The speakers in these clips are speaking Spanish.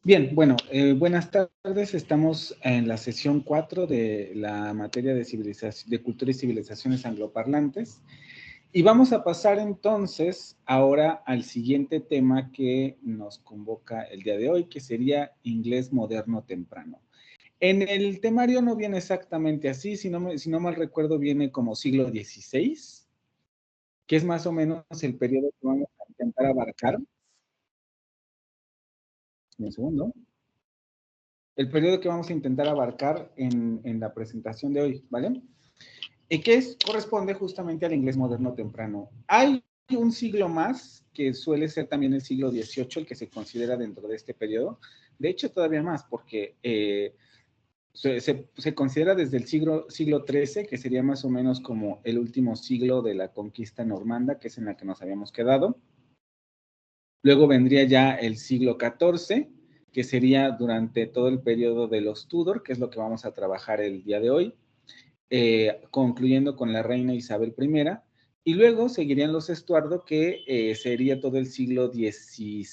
Bien, bueno, buenas tardes. Estamos en la sesión 4 de la materia de cultura y civilizaciones angloparlantes. Y vamos a pasar entonces ahora al siguiente tema que nos convoca el día de hoy, que sería inglés moderno temprano. En el temario no viene exactamente así, si no mal recuerdo, viene como siglo XVI, que es más o menos el periodo que vamos a intentar abarcar. Un segundo. El periodo que vamos a intentar abarcar en la presentación de hoy, ¿vale? Y que corresponde justamente al inglés moderno temprano. Hay un siglo más, que suele ser también el siglo XVIII, el que se considera dentro de este periodo. De hecho, todavía más, porque se considera desde el siglo XIII, que sería más o menos como el último siglo de la conquista normanda, que es en la que nos habíamos quedado. Luego vendría ya el siglo XIV, que sería durante todo el periodo de los Tudor, que es lo que vamos a trabajar el día de hoy, concluyendo con la reina Isabel I, y luego seguirían los Estuardo, que sería todo el siglo XVI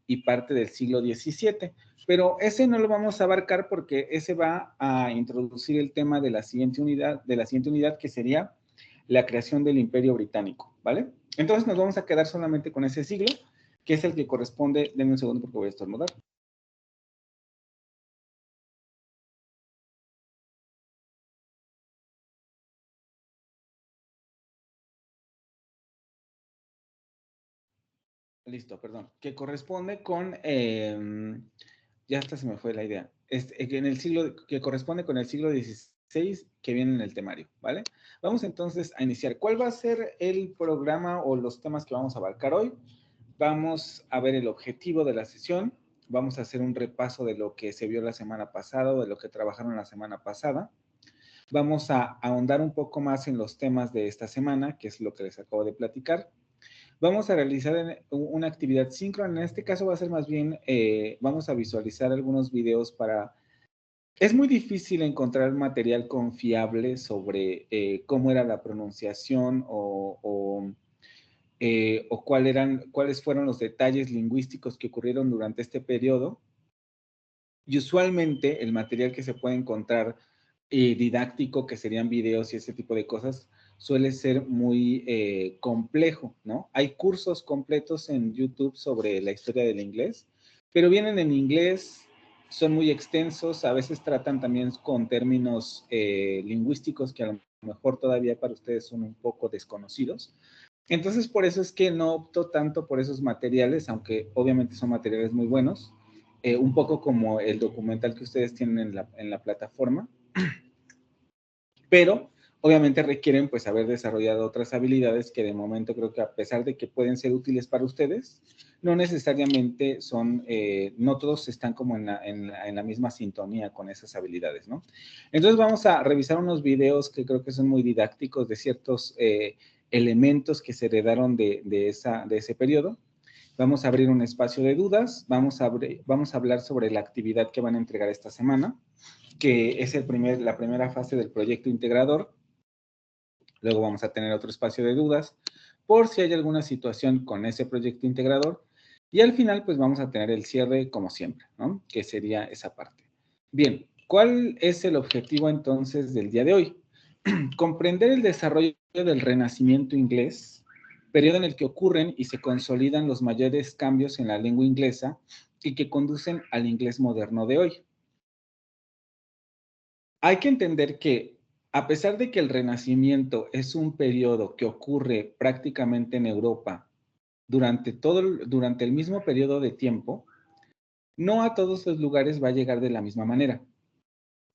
y parte del siglo XVII. Pero ese no lo vamos a abarcar porque ese va a introducir el tema de la siguiente unidad, que sería la creación del Imperio Británico, ¿vale? Entonces nos vamos a quedar solamente con ese siglo, que es el que corresponde. Denme un segundo porque voy a estornudar. Listo, perdón. Que corresponde con, ya hasta se me fue la idea, en el siglo, que corresponde con el siglo XVI que viene en el temario, ¿vale? Vamos entonces a iniciar. ¿Cuál va a ser el programa o los temas que vamos a abarcar hoy? Vamos a ver el objetivo de la sesión, vamos a hacer un repaso de lo que se vio la semana pasada o de lo que trabajaron la semana pasada. Vamos a ahondar un poco más en los temas de esta semana, que es lo que les acabo de platicar. Vamos a realizar una actividad síncrona. En este caso va a ser más bien, vamos a visualizar algunos videos para... Es muy difícil encontrar material confiable sobre cómo era la pronunciación o cuáles fueron los detalles lingüísticos que ocurrieron durante este periodo. Y usualmente el material que se puede encontrar didáctico, que serían videos y ese tipo de cosas, suele ser muy complejo, ¿no? Hay cursos completos en YouTube sobre la historia del inglés, pero vienen en inglés, son muy extensos, a veces tratan también con términos lingüísticos que a lo mejor todavía para ustedes son un poco desconocidos. Entonces, por eso es que no opto tanto por esos materiales, aunque obviamente son materiales muy buenos, un poco como el documental que ustedes tienen en la plataforma, pero obviamente requieren pues haber desarrollado otras habilidades que de momento creo que a pesar de que pueden ser útiles para ustedes, no necesariamente son, no todos están como en la misma sintonía con esas habilidades, ¿no? Entonces vamos a revisar unos videos que creo que son muy didácticos de ciertos elementos que se heredaron de ese periodo. Vamos a abrir un espacio de dudas, vamos a hablar sobre la actividad que van a entregar esta semana, que es la primera fase del proyecto integrador. Luego vamos a tener otro espacio de dudas por si hay alguna situación con ese proyecto integrador. Y al final, pues vamos a tener el cierre como siempre, ¿no? Que sería esa parte. Bien, ¿cuál es el objetivo entonces del día de hoy? Comprender el desarrollo del Renacimiento inglés, periodo en el que ocurren y se consolidan los mayores cambios en la lengua inglesa y que conducen al inglés moderno de hoy. Hay que entender que, a pesar de que el Renacimiento es un periodo que ocurre prácticamente en Europa durante el mismo periodo de tiempo, no a todos los lugares va a llegar de la misma manera.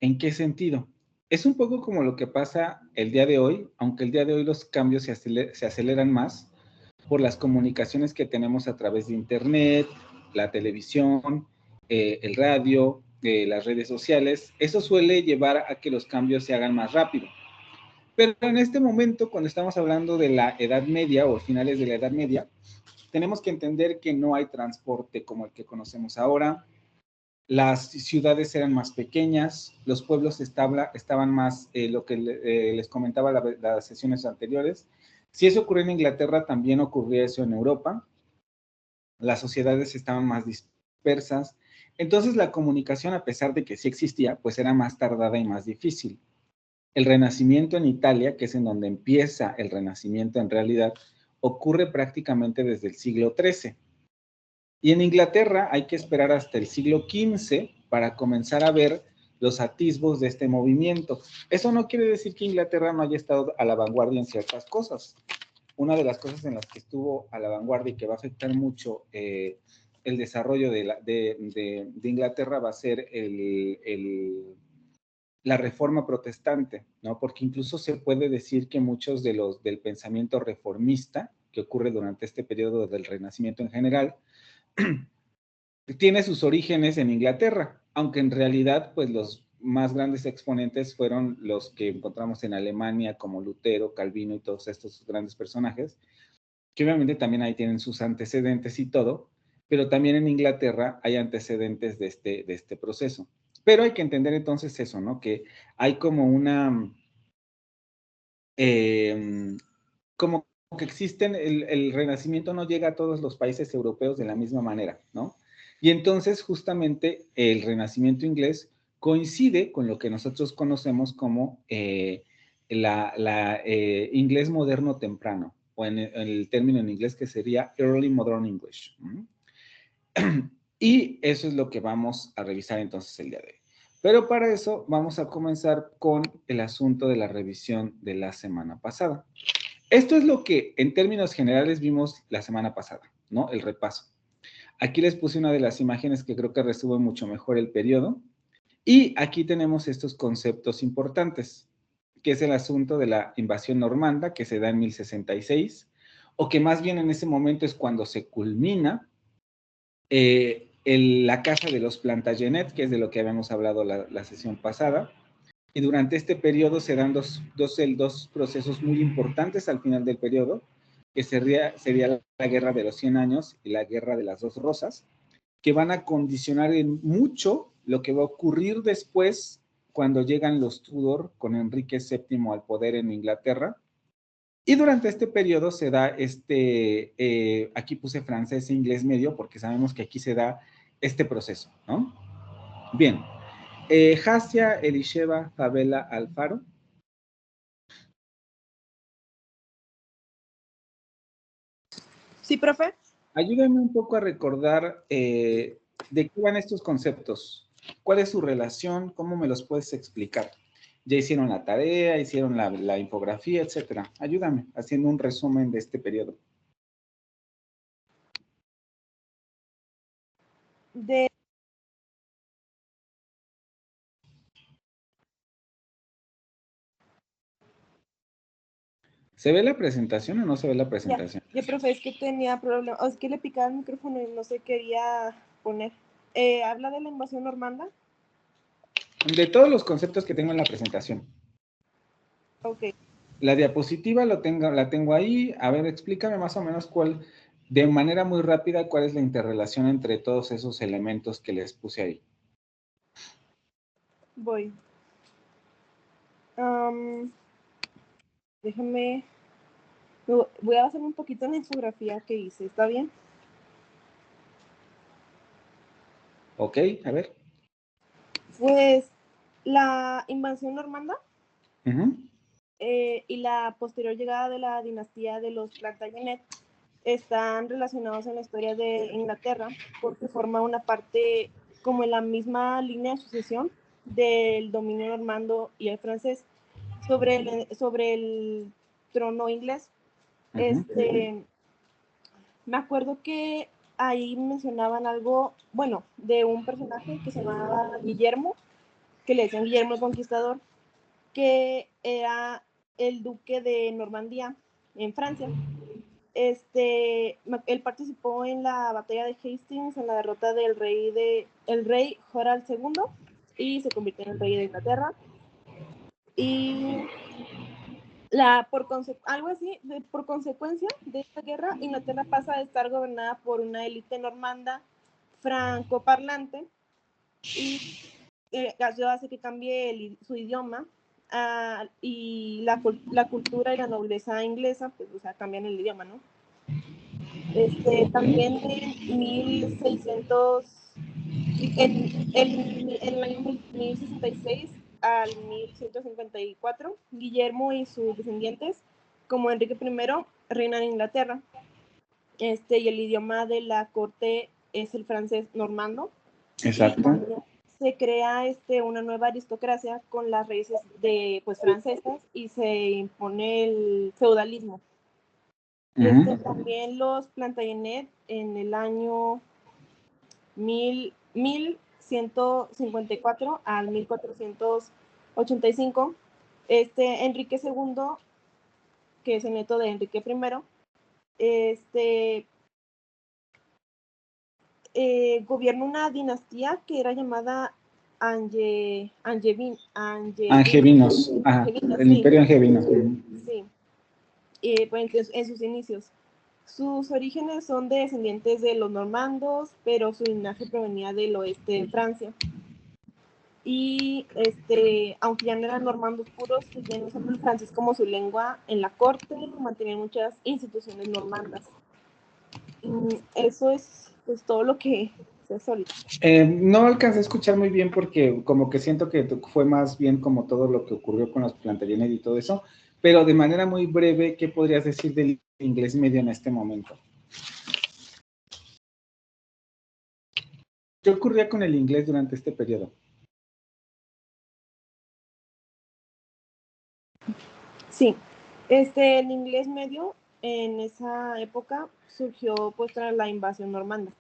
¿En qué sentido? Es un poco como lo que pasa el día de hoy, aunque el día de hoy los cambios se aceleran más por las comunicaciones que tenemos a través de Internet, la televisión, el radio, las redes sociales. Eso suele llevar a que los cambios se hagan más rápido. Pero en este momento, cuando estamos hablando de la Edad Media o finales de la Edad Media, tenemos que entender que no hay transporte como el que conocemos ahora. Las ciudades eran más pequeñas, los pueblos estaban más, lo que les comentaba las sesiones anteriores. Si eso ocurrió en Inglaterra, también ocurría eso en Europa. Las sociedades estaban más dispersas. persas. Entonces la comunicación, a pesar de que sí existía, pues era más tardada y más difícil. El Renacimiento en Italia, que es en donde empieza el Renacimiento en realidad, ocurre prácticamente desde el siglo XIII. Y en Inglaterra hay que esperar hasta el siglo XV para comenzar a ver los atisbos de este movimiento. Eso no quiere decir que Inglaterra no haya estado a la vanguardia en ciertas cosas. Una de las cosas en las que estuvo a la vanguardia y que va a afectar mucho el desarrollo de Inglaterra va a ser la reforma protestante, ¿no? Porque incluso se puede decir que muchos del pensamiento reformista que ocurre durante este periodo del Renacimiento en general, tiene sus orígenes en Inglaterra, aunque en realidad, pues los más grandes exponentes fueron los que encontramos en Alemania, como Lutero, Calvino y todos estos grandes personajes, que obviamente también ahí tienen sus antecedentes y todo, pero también en Inglaterra hay antecedentes de este proceso. Pero hay que entender entonces eso, ¿no? Que hay como como que existen, el Renacimiento no llega a todos los países europeos de la misma manera, ¿no? Y entonces justamente el Renacimiento inglés coincide con lo que nosotros conocemos como inglés moderno temprano, o en el término en inglés que sería Early Modern English. Y eso es lo que vamos a revisar entonces el día de hoy. Pero para eso vamos a comenzar con el asunto de la revisión de la semana pasada. Esto es lo que en términos generales vimos la semana pasada, ¿no? El repaso. Aquí les puse una de las imágenes que creo que resume mucho mejor el periodo. Y aquí tenemos estos conceptos importantes, que es el asunto de la invasión normanda, que se da en 1066, o que más bien en ese momento es cuando se culmina la casa de los Plantagenet, que es de lo que habíamos hablado la sesión pasada. Y durante este periodo se dan dos procesos muy importantes al final del periodo, que sería la Guerra de los 100 años y la Guerra de las Dos Rosas, que van a condicionar en mucho lo que va a ocurrir después cuando llegan los Tudor con Enrique VII al poder en Inglaterra. Y durante este periodo se da aquí puse francés e inglés medio porque sabemos que aquí se da este proceso, ¿no? Bien, Hasia Elisheva Favela Alfaro. Sí, profe. Ayúdame un poco a recordar de qué van estos conceptos. ¿Cuál es su relación? ¿Cómo me los puedes explicar? Ya hicieron la tarea, hicieron la infografía, etcétera. Ayúdame haciendo un resumen de este periodo. ¿Se ve la presentación o no se ve la presentación? Ya, profe, es que tenía problemas. Es que le picaba el micrófono y no se quería poner. ¿Habla de la invasión normanda? De todos los conceptos que tengo en la presentación. Ok. La diapositiva la tengo ahí. A ver, explícame más o menos de manera muy rápida, cuál es la interrelación entre todos esos elementos que les puse ahí. Voy. Déjame. Voy a hacer un poquito en la infografía que hice. ¿Está bien? Ok, a ver. Pues la invasión normanda Uh-huh. Y la posterior llegada de la dinastía de los Plantagenet están relacionados en la historia de Inglaterra porque forma una parte como en la misma línea de sucesión del dominio normando y el francés sobre el trono inglés. Uh-huh. Me acuerdo que ahí mencionaban algo, bueno, de un personaje que se llamaba Guillermo, que le decían Guillermo el Conquistador, que era el duque de Normandía en Francia. Él participó en la batalla de Hastings, en la derrota del rey Harald II, y se convirtió en el rey de Inglaterra. Y por consecuencia de esta guerra, Inglaterra pasa a estar gobernada por una élite normanda francoparlante, y eso hace que cambie su idioma, y la cultura y la nobleza inglesa, pues, o sea, cambian el idioma, ¿no? También en 1600, en el año 1066 al 1154, Guillermo y sus descendientes, como Enrique I, reinan en Inglaterra. Y el idioma de la corte es el francés normando. Exacto. Se crea una nueva aristocracia con las raíces de, pues, francesas y se impone el feudalismo. También los Plantagenet en el año 1154 al 1485. Enrique II, que es el nieto de Enrique I, gobierna una dinastía que era llamada Angevinos, el sí. Imperio Angevino. Sí, pues en sus inicios. Sus orígenes son descendientes de los normandos, pero su linaje provenía del oeste de Francia. Y aunque ya no eran normandos puros, seguían usando el francés como su lengua en la corte, mantenían muchas instituciones normandas. Eso es pues todo lo que se hace ahorita. No alcancé a escuchar muy bien porque como que siento que fue más bien como todo lo que ocurrió con los Plantagenet y todo eso, pero de manera muy breve, ¿qué podrías decir del inglés medio en este momento? ¿Qué ocurría con el inglés durante este periodo? Sí, el inglés medio en esa época surgió pues tras la invasión normanda,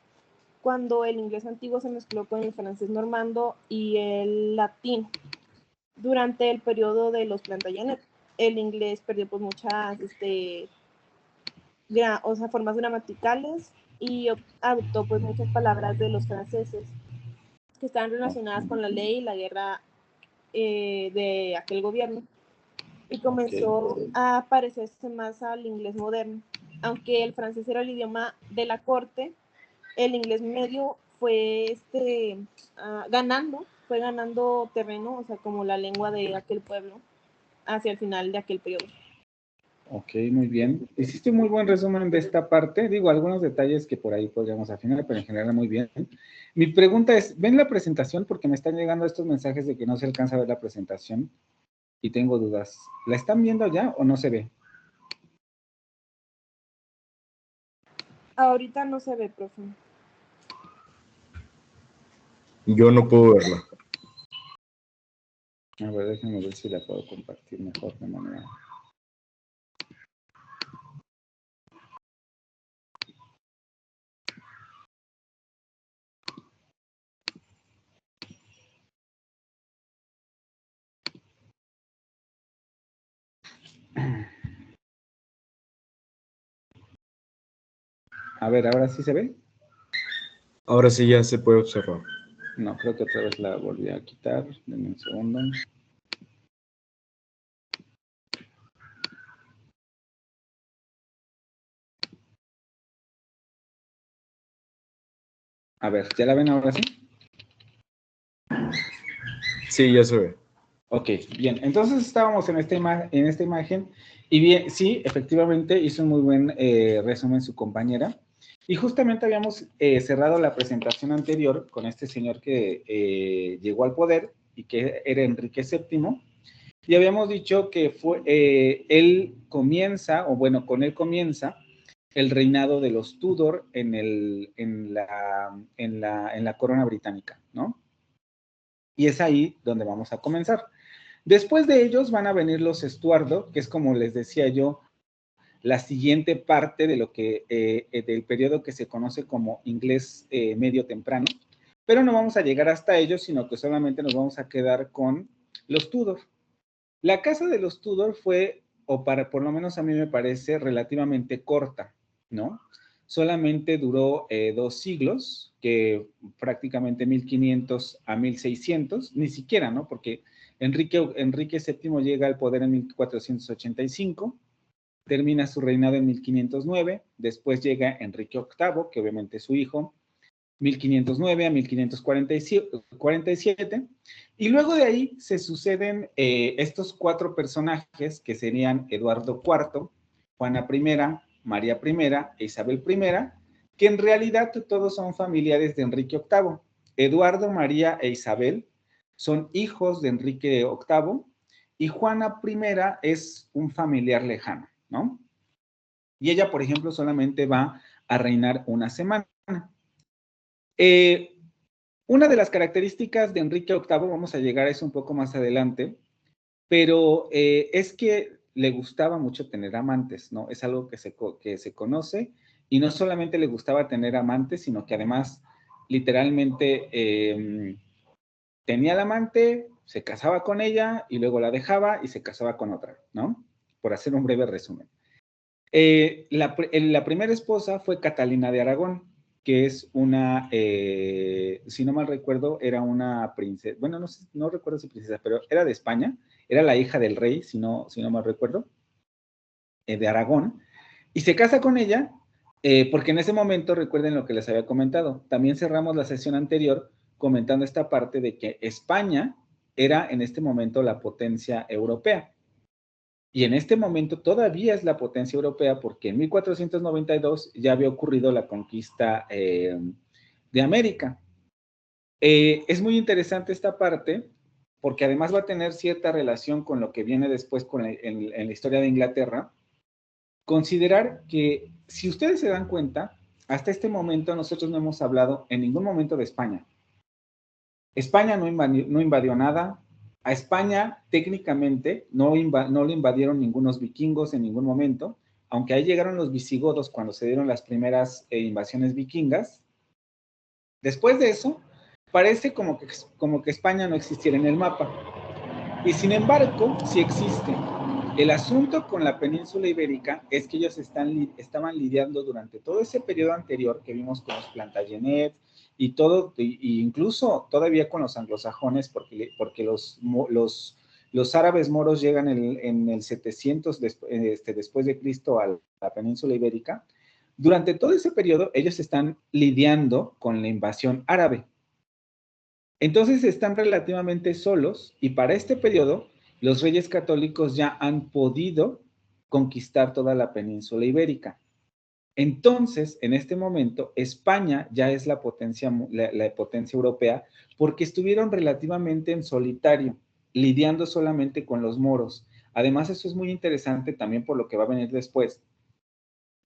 cuando el inglés antiguo se mezcló con el francés normando y el latín. Durante el periodo de los Plantagenet, el inglés perdió pues muchas formas gramaticales y adoptó pues muchas palabras de los franceses que estaban relacionadas con la ley y la guerra de aquel gobierno, y comenzó a parecerse más al inglés moderno. Aunque el francés era el idioma de la corte, el inglés medio fue ganando terreno, o sea, como la lengua de aquel pueblo, hacia el final de aquel periodo. Ok, muy bien. Hiciste un muy buen resumen de esta parte. Digo, algunos detalles que por ahí podríamos afinar, pero en general muy bien. Mi pregunta es, ¿ven la presentación? Porque me están llegando estos mensajes de que no se alcanza a ver la presentación y tengo dudas. ¿La están viendo ya o no se ve? Ahorita no se ve, profe. Yo no puedo verla. A ver, déjenme ver si la puedo compartir mejor de manera. A ver, ¿ahora sí se ve? Ahora sí ya se puede observar. No, creo que otra vez la volví a quitar. Denme un segundo. A ver, ¿ya la ven ahora sí? Sí, ya se ve. Ok, bien. Entonces estábamos en esta imagen y bien, sí, efectivamente hizo un muy buen resumen su compañera. Y justamente habíamos cerrado la presentación anterior con este señor que llegó al poder y que era Enrique VII. Y habíamos dicho que él comienza, o bueno, con él comienza el reinado de los Tudor en la corona británica, ¿no? Y es ahí donde vamos a comenzar. Después de ellos van a venir los Estuardo, que es como les decía yo, la siguiente parte de lo que del periodo que se conoce como inglés medio temprano, pero no vamos a llegar hasta ellos, sino que solamente nos vamos a quedar con los Tudor. La casa de los Tudor fue, o por lo menos a mí me parece, relativamente corta, ¿no? Solamente duró 2 siglos, que prácticamente 1500 a 1600, ni siquiera, ¿no? Porque Enrique VII llega al poder en 1485, termina su reinado en 1509, después llega Enrique VIII, que obviamente es su hijo, 1509 a 1547, y luego de ahí se suceden estos 4 personajes que serían Eduardo IV, Juana I, María I e Isabel I, que en realidad todos son familiares de Enrique VIII. Eduardo, María e Isabel son hijos de Enrique VIII y Juana I es un familiar lejano, ¿no? Y ella, por ejemplo, solamente va a reinar una semana. Una de las características de Enrique VIII, vamos a llegar a eso un poco más adelante, pero es que le gustaba mucho tener amantes, ¿no? Es algo que se conoce, y no solamente le gustaba tener amantes, sino que además, literalmente, tenía al amante, se casaba con ella, y luego la dejaba y se casaba con otra, ¿no? Por hacer un breve resumen. La primera esposa fue Catalina de Aragón, que es una, si no mal recuerdo, era una princesa, bueno, no recuerdo si princesa, pero era de España, era la hija del rey, si no mal recuerdo, de Aragón, y se casa con ella, porque en ese momento, recuerden lo que les había comentado, también cerramos la sesión anterior comentando esta parte de que España era en este momento la potencia europea. Y en este momento todavía es la potencia europea, porque en 1492 ya había ocurrido la conquista de América. Es muy interesante esta parte, porque además va a tener cierta relación con lo que viene después en la historia de Inglaterra. Considerar que, si ustedes se dan cuenta, hasta este momento nosotros no hemos hablado en ningún momento de España. España no invadió nada. A España técnicamente no lo invadieron ningunos vikingos en ningún momento, aunque ahí llegaron los visigodos cuando se dieron las primeras invasiones vikingas. Después de eso, parece como que España no existiera en el mapa. Y sin embargo, sí existe. El asunto con la península ibérica es que ellos estaban lidiando durante todo ese periodo anterior que vimos con los Plantagenet y todo, y incluso todavía con los anglosajones, porque los árabes moros llegan en el 700 después de Cristo a la península ibérica. Durante todo ese periodo ellos están lidiando con la invasión árabe. Entonces están relativamente solos, y para este periodo los reyes católicos ya han podido conquistar toda la península ibérica. Entonces, en este momento, España ya es la potencia europea, porque estuvieron relativamente en solitario, lidiando solamente con los moros. Además, eso es muy interesante también por lo que va a venir después,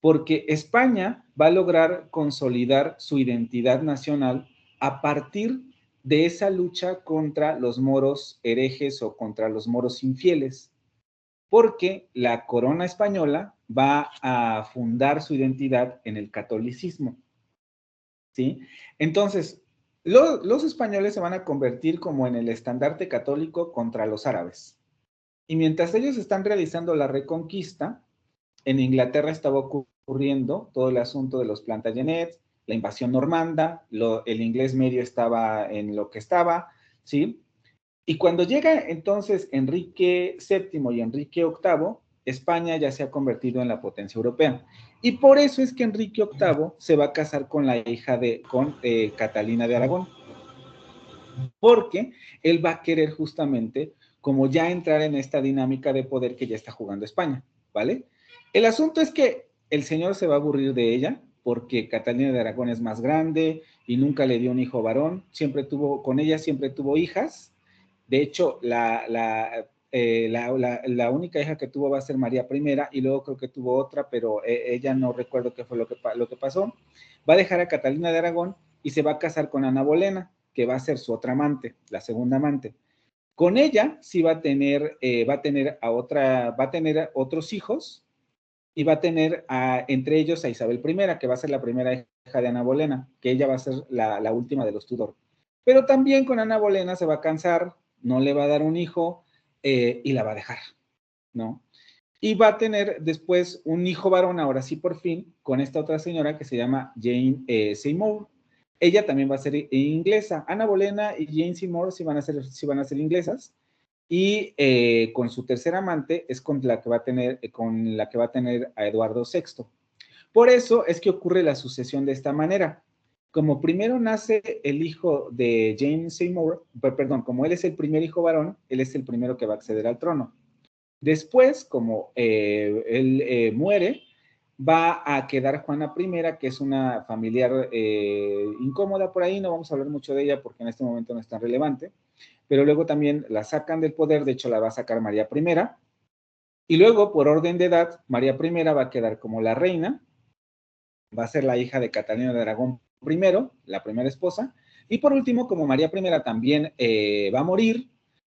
porque España va a lograr consolidar su identidad nacional a partir de esa lucha contra los moros herejes o contra los moros infieles, porque la corona española va a fundar su identidad en el catolicismo, ¿sí? Entonces, los españoles se van a convertir como en el estandarte católico contra los árabes. Y mientras ellos están realizando la reconquista, en Inglaterra estaba ocurriendo todo el asunto de los Plantagenets, la invasión normanda, el inglés medio estaba en lo que estaba, ¿sí? Y cuando llega entonces Enrique VII y Enrique VIII, España ya se ha convertido en la potencia europea. Y por eso es que Enrique VIII se va a casar con la hija con Catalina de Aragón, porque él va a querer justamente como ya entrar en esta dinámica de poder que ya está jugando España, ¿vale? El asunto es que el señor se va a aburrir de ella, porque Catalina de Aragón es más grande y nunca le dio un hijo varón, con ella siempre tuvo hijas. De hecho, la única hija que tuvo va a ser María I, y luego creo que tuvo otra, pero ella no recuerdo qué fue lo que pasó. Va a dejar a Catalina de Aragón y se va a casar con Ana Bolena, que va a ser su otra amante, la segunda amante. Con ella sí va a tener otros hijos, y va a tener entre ellos a Isabel I, que va a ser la primera hija de Ana Bolena, que ella va a ser la última de los Tudor. Pero también con Ana Bolena se va a cansar, no le va a dar un hijo, y la va a dejar, ¿no? Y va a tener después un hijo varón, ahora sí por fin, con esta otra señora que se llama Jane Seymour. Ella también va a ser inglesa. Ana Bolena y Jane Seymour sí van a ser inglesas. Y con su tercer amante es con la que va a tener a Eduardo VI. Por eso es que ocurre la sucesión de esta manera. Como primero nace el hijo de Jane Seymour, perdón, como él es el primer hijo varón, él es el primero que va a acceder al trono. Después, como él muere, va a quedar Juana I, que es una familiar incómoda por ahí, no vamos a hablar mucho de ella porque en este momento no es tan relevante, pero luego también la sacan del poder, de hecho la va a sacar María I, y luego por orden de edad, María I va a quedar como la reina, va a ser la hija de Catalina de Aragón I, la primera esposa, y por último, como María I también va a morir,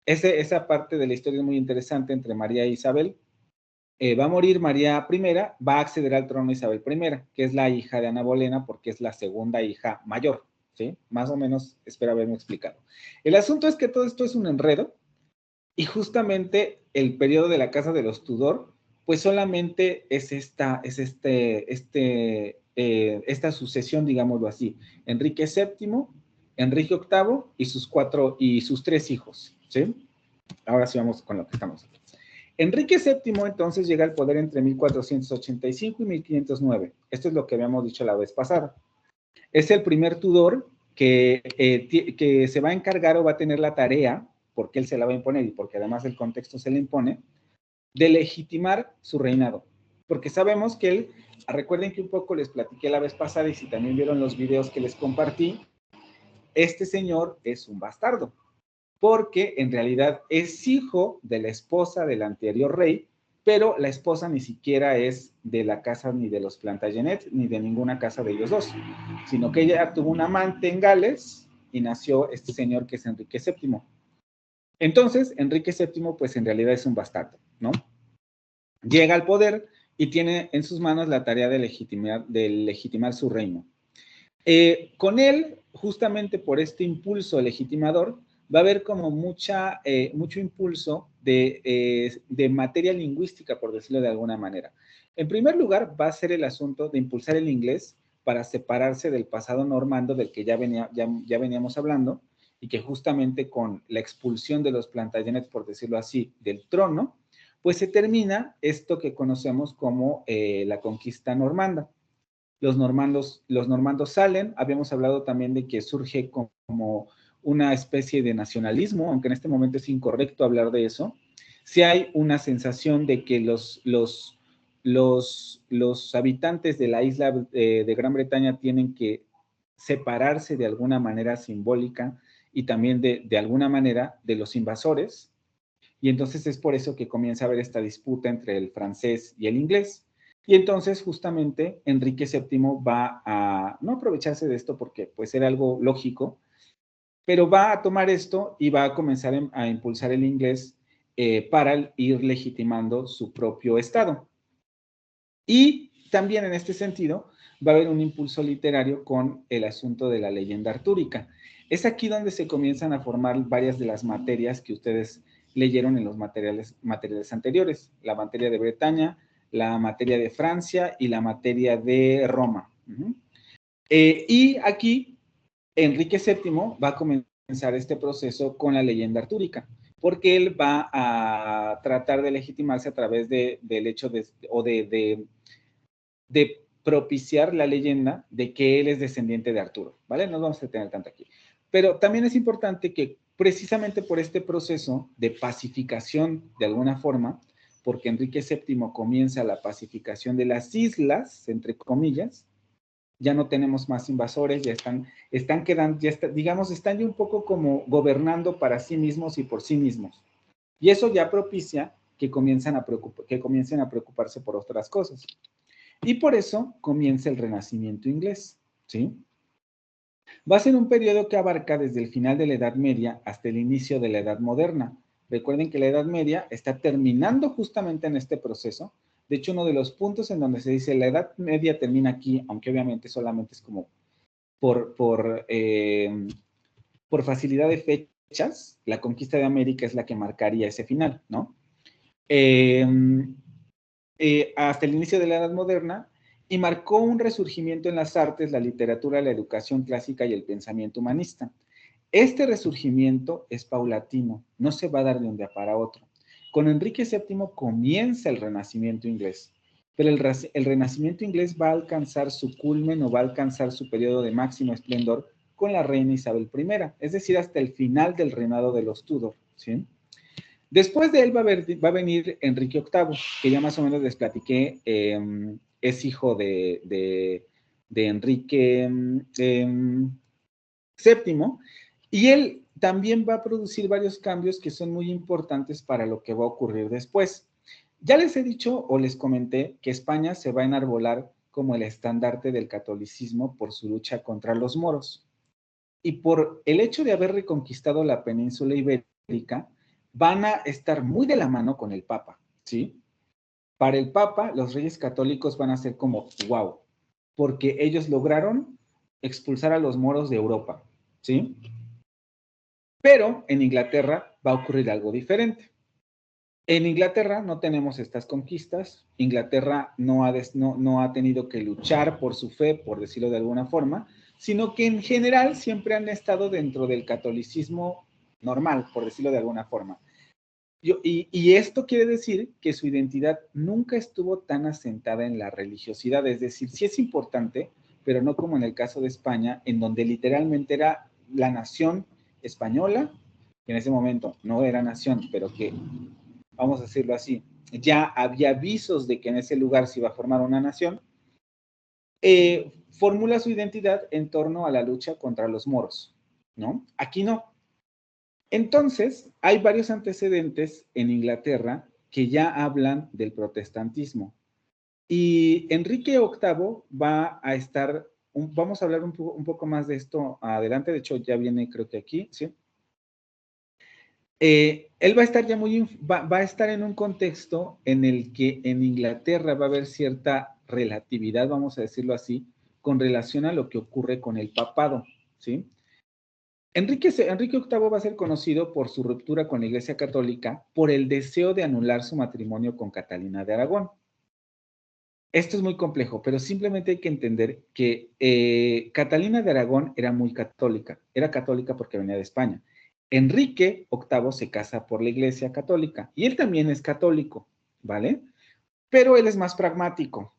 esa parte de la historia es muy interesante entre María e Isabel. Va a morir María I, va a acceder al trono Isabel I, que es la hija de Ana Bolena, porque es la segunda hija mayor, ¿sí? Más o menos, espero haberme explicado. El asunto es que todo esto es un enredo, y justamente el periodo de la casa de los Tudor, pues solamente es esta sucesión, digámoslo así, Enrique VII, Enrique VIII y sus tres hijos, ¿sí? Ahora sí vamos con lo que estamos aquí. Enrique VII entonces llega al poder entre 1485 y 1509. Esto es lo que habíamos dicho la vez pasada. Es el primer Tudor que se va a encargar o va a tener la tarea, porque él se la va a imponer y porque además el contexto se le impone, de legitimar su reinado. Porque sabemos que él, recuerden que un poco les platiqué la vez pasada y si también vieron los videos que les compartí, este señor es un bastardo, porque en realidad es hijo de la esposa del anterior rey, pero la esposa ni siquiera es de la casa ni de los Plantagenet, ni de ninguna casa de ellos dos, sino que ella tuvo un amante en Gales y nació este señor que es Enrique VII. Entonces, Enrique VII, pues en realidad es un bastardo, ¿no? Llega al poder y tiene en sus manos la tarea de legitimar su reino. Con él, justamente por este impulso legitimador, va a haber como mucho impulso de materia lingüística, por decirlo de alguna manera. En primer lugar, va a ser el asunto de impulsar el inglés para separarse del pasado normando del que ya veníamos hablando, y que justamente con la expulsión de los Plantagenet, por decirlo así, del trono, pues se termina esto que conocemos como la conquista normanda. Los normandos salen, habíamos hablado también de que surge como una especie de nacionalismo, aunque en este momento es incorrecto hablar de eso. Sí hay una sensación de que los habitantes de la isla de Gran Bretaña tienen que separarse de alguna manera simbólica y también de alguna manera de los invasores, y entonces es por eso que comienza a haber esta disputa entre el francés y el inglés. Y entonces justamente Enrique VII va a no aprovecharse de esto porque pues era algo lógico, pero va a tomar esto y va a comenzar a impulsar el inglés para ir legitimando su propio estado. Y también en este sentido va a haber un impulso literario con el asunto de la leyenda artúrica. Es aquí donde se comienzan a formar varias de las materias que ustedes leyeron en los materiales anteriores, la materia de Bretaña, la materia de Francia y la materia de Roma. Y aquí Enrique VII va a comenzar este proceso con la leyenda artúrica, porque él va a tratar de legitimarse a través del hecho de propiciar la leyenda de que él es descendiente de Arturo, ¿vale? No nos vamos a detener tanto aquí. Pero también es importante que precisamente por este proceso de pacificación de alguna forma, porque Enrique VII comienza la pacificación de las islas, entre comillas, ya no tenemos más invasores, ya están quedando, digamos, están ya un poco como gobernando para sí mismos y por sí mismos. Y eso ya propicia que comiencen a preocuparse por otras cosas. Y por eso comienza el Renacimiento inglés, ¿sí? Va a ser un periodo que abarca desde el final de la Edad Media hasta el inicio de la Edad Moderna. Recuerden que la Edad Media está terminando justamente en este proceso. De hecho, uno de los puntos en donde se dice la Edad Media termina aquí, aunque obviamente solamente es como por facilidad de fechas, la conquista de América es la que marcaría ese final, ¿no? Hasta el inicio de la Edad Moderna, y marcó un resurgimiento en las artes, la literatura, la educación clásica y el pensamiento humanista. Este resurgimiento es paulatino, no se va a dar de un día para otro. Con Enrique VII comienza el Renacimiento inglés, pero el Renacimiento inglés va a alcanzar su culmen o va a alcanzar su periodo de máximo esplendor con la reina Isabel I, es decir, hasta el final del reinado de los Tudor, ¿sí? Después de él va a venir Enrique VIII, que ya más o menos les platiqué es hijo de Enrique VII, y él también va a producir varios cambios que son muy importantes para lo que va a ocurrir después. Ya les he dicho o les comenté que España se va a enarbolar como el estandarte del catolicismo por su lucha contra los moros. Y por el hecho de haber reconquistado la península ibérica, van a estar muy de la mano con el Papa, ¿sí? Para el Papa, los reyes católicos van a ser como, wow, porque ellos lograron expulsar a los moros de Europa, ¿sí? Pero en Inglaterra va a ocurrir algo diferente. En Inglaterra no tenemos estas conquistas. Inglaterra no ha tenido que luchar por su fe, por decirlo de alguna forma, sino que en general siempre han estado dentro del catolicismo normal, por decirlo de alguna forma. Y esto quiere decir que su identidad nunca estuvo tan asentada en la religiosidad, es decir, sí es importante, pero no como en el caso de España, en donde literalmente era la nación española, que en ese momento no era nación, pero que, vamos a decirlo así, ya había avisos de que en ese lugar se iba a formar una nación, formula su identidad en torno a la lucha contra los moros, ¿no? Aquí no. Entonces, hay varios antecedentes en Inglaterra que ya hablan del protestantismo. Y Enrique VIII va a estar, vamos a hablar un poco más de esto adelante, de hecho ya viene creo que aquí, ¿sí? Él va a estar ya va a estar en un contexto en el que en Inglaterra va a haber cierta relatividad, vamos a decirlo así, con relación a lo que ocurre con el papado, ¿sí? Enrique VIII va a ser conocido por su ruptura con la Iglesia Católica por el deseo de anular su matrimonio con Catalina de Aragón. Esto es muy complejo, pero simplemente hay que entender que Catalina de Aragón era muy católica. Era católica porque venía de España. Enrique VIII se casa por la Iglesia Católica y él también es católico, ¿vale? Pero él es más pragmático.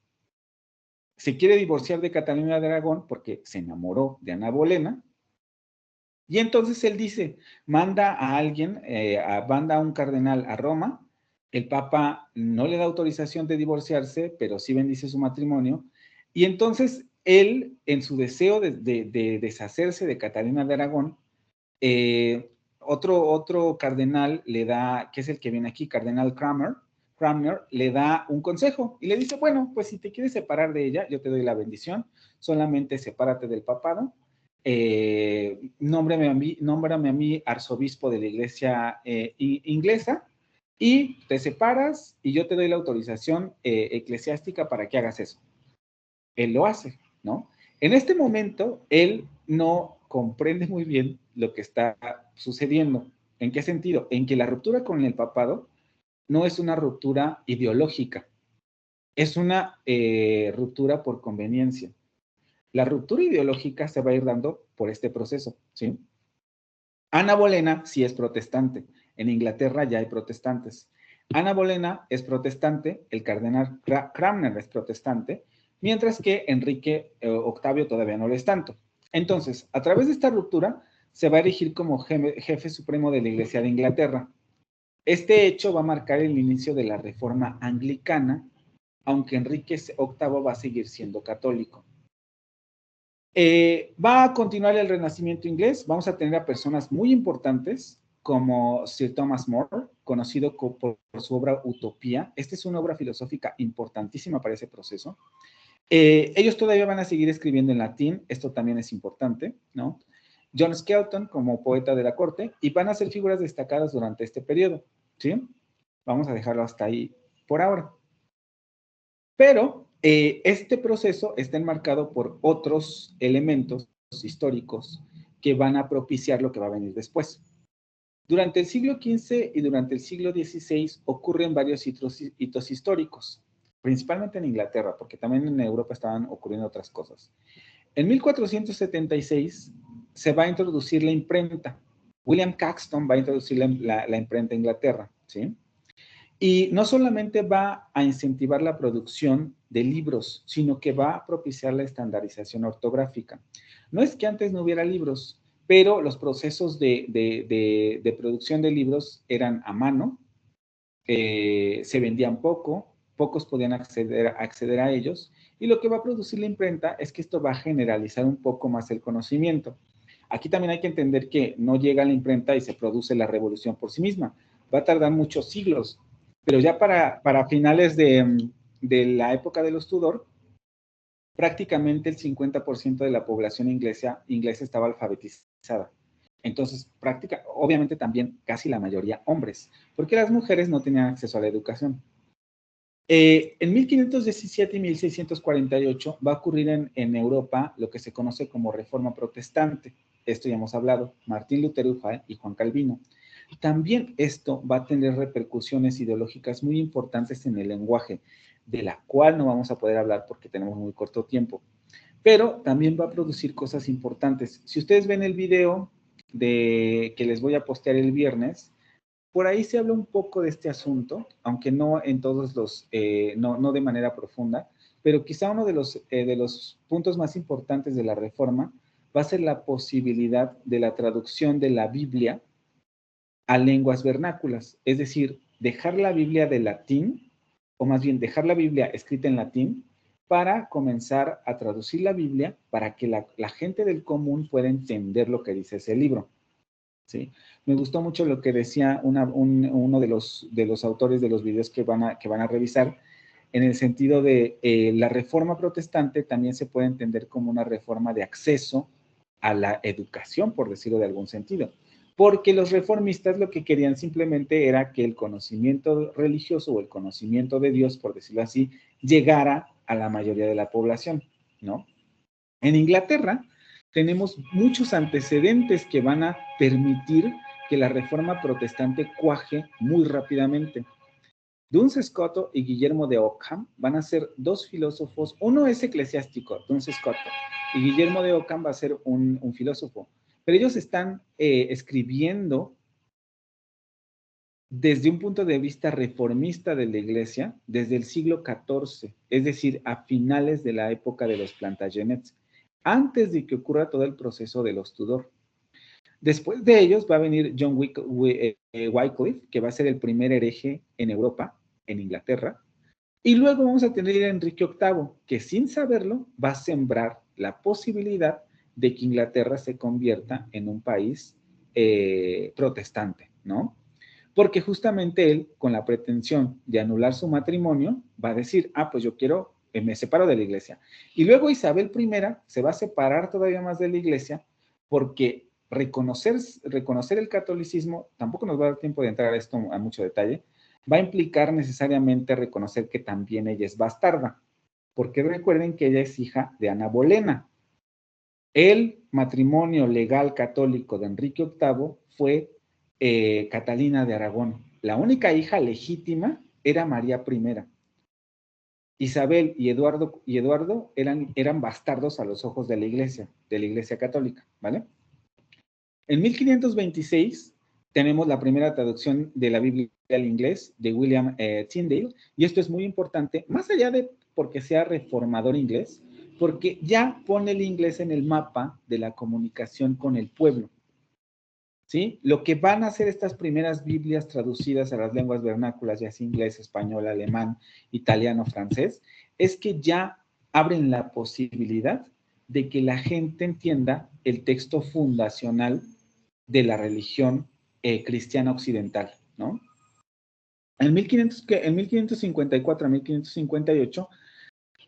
Se quiere divorciar de Catalina de Aragón porque se enamoró de Ana Bolena. Y entonces él dice, manda a alguien, manda a un cardenal a Roma, el Papa no le da autorización de divorciarse, pero sí bendice su matrimonio, y entonces él, en su deseo de deshacerse de Catalina de Aragón, otro cardenal le da, que es el que viene aquí, cardenal Cranmer, le da un consejo y le dice, bueno, pues si te quieres separar de ella, yo te doy la bendición, solamente sepárate del papado, nómbrame a mí arzobispo de la iglesia inglesa y te separas y yo te doy la autorización eclesiástica para que hagas eso. Él lo hace, ¿no? En este momento, él no comprende muy bien lo que está sucediendo. ¿En qué sentido? En que la ruptura con el papado no es una ruptura ideológica, es una ruptura por conveniencia. La ruptura ideológica se va a ir dando por este proceso, ¿sí? Ana Bolena sí es protestante. En Inglaterra ya hay protestantes. Ana Bolena es protestante, el cardenal Cranmer es protestante, mientras que Enrique VIII todavía no lo es tanto. Entonces, a través de esta ruptura, se va a erigir como jefe supremo de la Iglesia de Inglaterra. Este hecho va a marcar el inicio de la reforma anglicana, aunque Enrique VIII va a seguir siendo católico. Va a continuar el Renacimiento inglés. Vamos a tener a personas muy importantes como Sir Thomas More, conocido por su obra Utopía. Esta es una obra filosófica importantísima para ese proceso. Ellos todavía van a seguir escribiendo en latín, esto también es importante, ¿no? John Skelton como poeta de la corte, y van a ser figuras destacadas durante este periodo, ¿sí? Vamos a dejarlo hasta ahí por ahora. Pero este proceso está enmarcado por otros elementos históricos que van a propiciar lo que va a venir después. Durante el siglo XV y durante el siglo XVI ocurren varios hitos históricos, principalmente en Inglaterra, porque también en Europa estaban ocurriendo otras cosas. En 1476 se va a introducir la imprenta. William Caxton va a introducir la imprenta en Inglaterra, ¿sí? Y no solamente va a incentivar la producción de libros, sino que va a propiciar la estandarización ortográfica. No es que antes no hubiera libros, pero los procesos de producción de libros eran a mano, se vendían poco, pocos podían acceder a ellos, y lo que va a producir la imprenta es que esto va a generalizar un poco más el conocimiento. Aquí también hay que entender que no llega a la imprenta y se produce la revolución por sí misma. Va a tardar muchos siglos, pero ya para finales de la época de los Tudor, prácticamente el 50% de la población inglesa estaba alfabetizada. Entonces, obviamente también casi la mayoría hombres, porque las mujeres no tenían acceso a la educación. En 1517 y 1648 va a ocurrir en Europa lo que se conoce como Reforma Protestante. Esto ya hemos hablado, Martín Lutero y Juan Calvino. También esto va a tener repercusiones ideológicas muy importantes en el lenguaje, de la cual no vamos a poder hablar porque tenemos muy corto tiempo. Pero también va a producir cosas importantes. Si ustedes ven el video que les voy a postear el viernes, por ahí se habla un poco de este asunto, aunque no en todos los, no de manera profunda, pero quizá uno de los puntos más importantes de la reforma va a ser la posibilidad de la traducción de la Biblia a lenguas vernáculas, es decir, dejar la Biblia de latín, o más bien dejar la Biblia escrita en latín, para comenzar a traducir la Biblia para que la gente del común pueda entender lo que dice ese libro. ¿Sí? Me gustó mucho lo que decía uno de los autores de los videos que van a revisar, en el sentido de la reforma protestante también se puede entender como una reforma de acceso a la educación, por decirlo de algún sentido. Porque los reformistas lo que querían simplemente era que el conocimiento religioso o el conocimiento de Dios, por decirlo así, llegara a la mayoría de la población, ¿no? En Inglaterra tenemos muchos antecedentes que van a permitir que la reforma protestante cuaje muy rápidamente. Duns Scoto y Guillermo de Ockham van a ser dos filósofos, uno es eclesiástico, Duns Scoto, y Guillermo de Ockham va a ser un filósofo, pero ellos están escribiendo desde un punto de vista reformista de la Iglesia desde el siglo XIV, es decir, a finales de la época de los Plantagenets, antes de que ocurra todo el proceso de los Tudor. Después de ellos va a venir John Wycliffe, que va a ser el primer hereje en Europa, en Inglaterra, y luego vamos a tener a Enrique VIII, que sin saberlo va a sembrar la posibilidad de que Inglaterra se convierta en un país protestante, ¿no? Porque justamente él, con la pretensión de anular su matrimonio, va a decir, pues yo quiero, me separo de la iglesia. Y luego Isabel I se va a separar todavía más de la iglesia porque reconocer el catolicismo, tampoco nos va a dar tiempo de entrar a esto a mucho detalle, va a implicar necesariamente reconocer que también ella es bastarda, porque recuerden que ella es hija de Ana Bolena. El matrimonio legal católico de Enrique VIII fue Catalina de Aragón. La única hija legítima era María I. Isabel y Eduardo eran bastardos a los ojos de la iglesia católica, ¿vale? En 1526 tenemos la primera traducción de la Biblia al inglés de William Tyndale, y esto es muy importante, más allá de porque sea reformador inglés, porque ya pone el inglés en el mapa de la comunicación con el pueblo. ¿Sí? Lo que van a hacer estas primeras Biblias traducidas a las lenguas vernáculas, ya sea inglés, español, alemán, italiano, francés, es que ya abren la posibilidad de que la gente entienda el texto fundacional de la religión cristiana occidental, ¿no? En 1554 a 1558,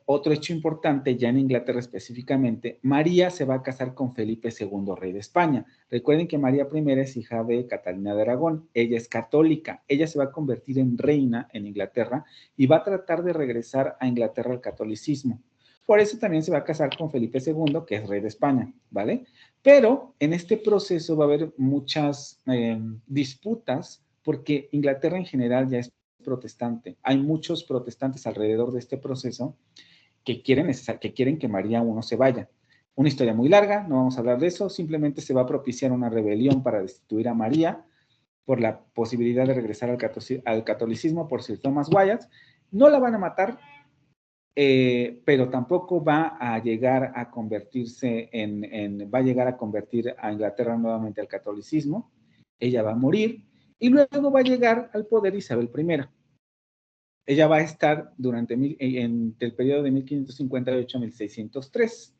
otro hecho importante, ya en Inglaterra específicamente, María se va a casar con Felipe II, rey de España. Recuerden que María I es hija de Catalina de Aragón, ella es católica, ella se va a convertir en reina en Inglaterra y va a tratar de regresar a Inglaterra al catolicismo. Por eso también se va a casar con Felipe II, que es rey de España, ¿vale? Pero en este proceso va a haber muchas disputas, porque Inglaterra en general ya es protestante. Hay muchos protestantes alrededor de este proceso que quieren que María I se vaya. Una historia muy larga, no vamos a hablar de eso, simplemente se va a propiciar una rebelión para destituir a María por la posibilidad de regresar al catolicismo por Sir Thomas Wyatt. No la van a matar, pero tampoco va a llegar a convertirse va a llegar a convertir a Inglaterra nuevamente al catolicismo. Ella va a morir y luego va a llegar al poder Isabel I. Ella va a estar durante el periodo de 1558 a 1603.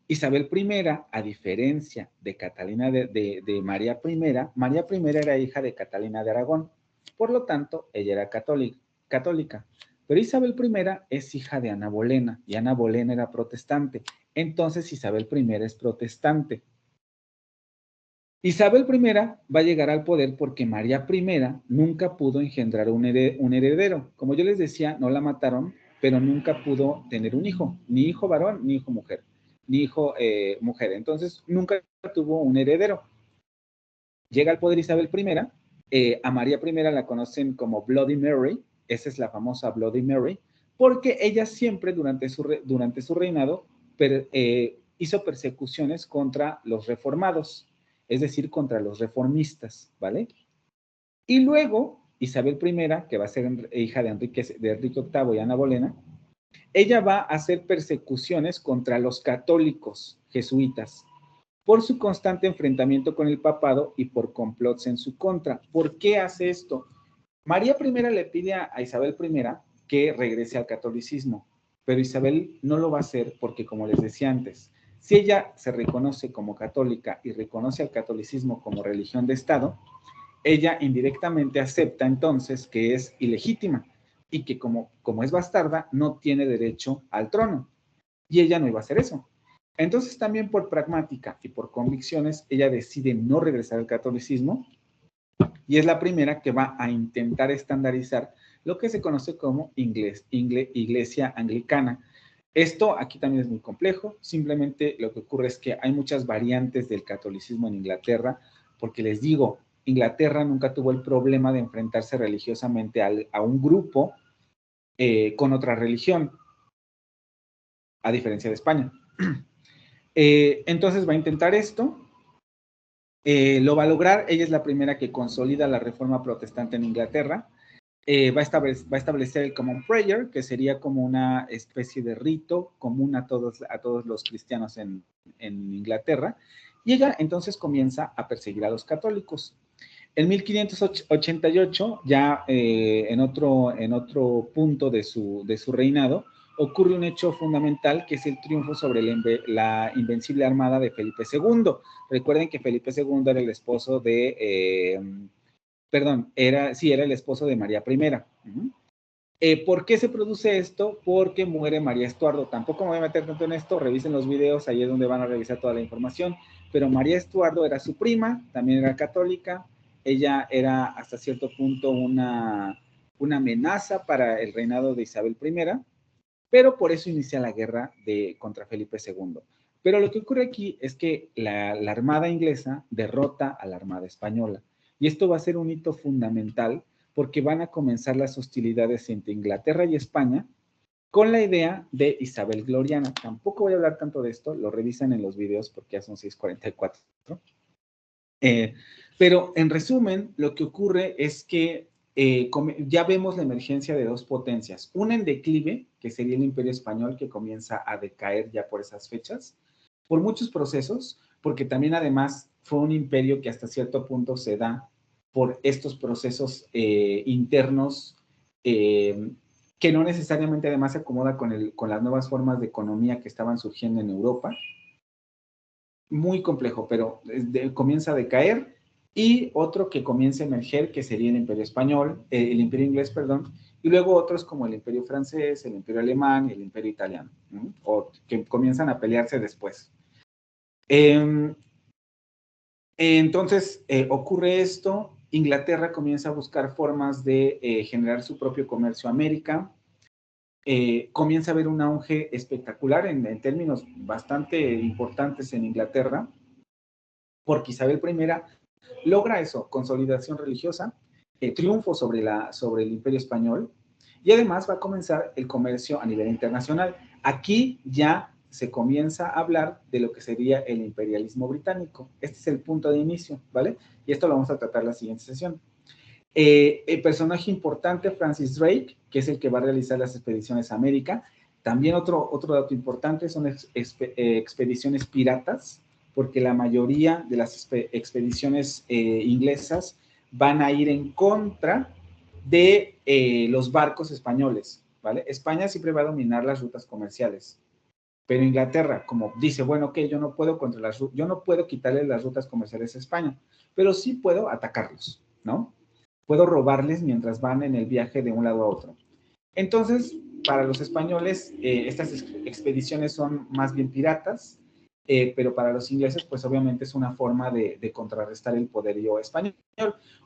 Isabel I, a diferencia de Catalina de María I era hija de Catalina de Aragón. Por lo tanto, ella era católica. Pero Isabel I es hija de Ana Bolena, y Ana Bolena era protestante. Entonces Isabel I es protestante. Isabel I va a llegar al poder porque María I nunca pudo engendrar un heredero. Como yo les decía, no la mataron, pero nunca pudo tener un hijo, ni hijo varón, ni hijo mujer, ni hijo mujer. Entonces, nunca tuvo un heredero. Llega al poder Isabel I, a María I la conocen como Bloody Mary, esa es la famosa Bloody Mary, porque ella siempre durante su reinado hizo persecuciones contra los reformados, es decir, contra los reformistas, ¿vale? Y luego, Isabel I, que va a ser hija de Enrique VIII y Ana Bolena, ella va a hacer persecuciones contra los católicos jesuitas por su constante enfrentamiento con el papado y por complots en su contra. ¿Por qué hace esto? María I le pide a Isabel I que regrese al catolicismo, pero Isabel no lo va a hacer porque, como les decía antes, si ella se reconoce como católica y reconoce al catolicismo como religión de Estado, ella indirectamente acepta entonces que es ilegítima y que como es bastarda, no tiene derecho al trono. Y ella no iba a hacer eso. Entonces también por pragmática y por convicciones, ella decide no regresar al catolicismo y es la primera que va a intentar estandarizar lo que se conoce como iglesia anglicana. Esto aquí también es muy complejo, simplemente lo que ocurre es que hay muchas variantes del catolicismo en Inglaterra, porque les digo, Inglaterra nunca tuvo el problema de enfrentarse religiosamente a un grupo con otra religión, a diferencia de España. Entonces va a intentar esto, lo va a lograr, ella es la primera que consolida la reforma protestante en Inglaterra, va a establecer el Common Prayer, que sería como una especie de rito común a todos los cristianos en Inglaterra, y ella entonces comienza a perseguir a los católicos. En 1588, ya en otro punto de su reinado, ocurre un hecho fundamental que es el triunfo sobre la invencible armada de Felipe II. Recuerden que Felipe II era el esposo de, era el esposo de María I. ¿Por qué se produce esto? Porque muere María Estuardo. Tampoco me voy a meter tanto en esto, revisen los videos, ahí es donde van a revisar toda la información. Pero María Estuardo era su prima, también era católica. Ella era hasta cierto punto una amenaza para el reinado de Isabel I, pero por eso inicia la guerra contra Felipe II. Pero lo que ocurre aquí es que la armada inglesa derrota a la armada española. Y esto va a ser un hito fundamental porque van a comenzar las hostilidades entre Inglaterra y España con la idea de Isabel Gloriana. Tampoco voy a hablar tanto de esto, lo revisan en los videos porque ya son 6:44. Pero en resumen, lo que ocurre es que ya vemos la emergencia de dos potencias. Una en declive, que sería el Imperio Español, que comienza a decaer ya por esas fechas, por muchos procesos, porque también además fue un imperio que hasta cierto punto se da por estos procesos internos que no necesariamente además se acomoda con las nuevas formas de economía que estaban surgiendo en Europa. Muy complejo, pero comienza a decaer. Y otro que comienza a emerger, que sería el Imperio Español, el Imperio Inglés, perdón, y luego otros como el Imperio Francés, el Imperio Alemán y el Imperio Italiano, ¿no? O que comienzan a pelearse después. Entonces, ocurre esto, Inglaterra comienza a buscar formas de generar su propio comercio a América, comienza a haber un auge espectacular en términos bastante importantes en Inglaterra, porque Isabel I logra eso, consolidación religiosa, triunfo sobre el Imperio Español, y además va a comenzar el comercio a nivel internacional. Aquí ya se comienza a hablar de lo que sería el imperialismo británico. Este es el punto de inicio, ¿vale? Y esto lo vamos a tratar en la siguiente sesión. El personaje importante, Francis Drake, que es el que va a realizar las expediciones a América. También otro dato importante son expediciones piratas, porque la mayoría de las expediciones inglesas van a ir en contra de los barcos españoles, ¿vale? España siempre va a dominar las rutas comerciales, pero Inglaterra, como dice, bueno, ok, yo no puedo quitarle las rutas comerciales a España, pero sí puedo atacarlos, ¿no? Puedo robarles mientras van en el viaje de un lado a otro. Entonces, para los españoles, estas expediciones son más bien piratas, pero para los ingleses, pues obviamente es una forma de contrarrestar el poderío español.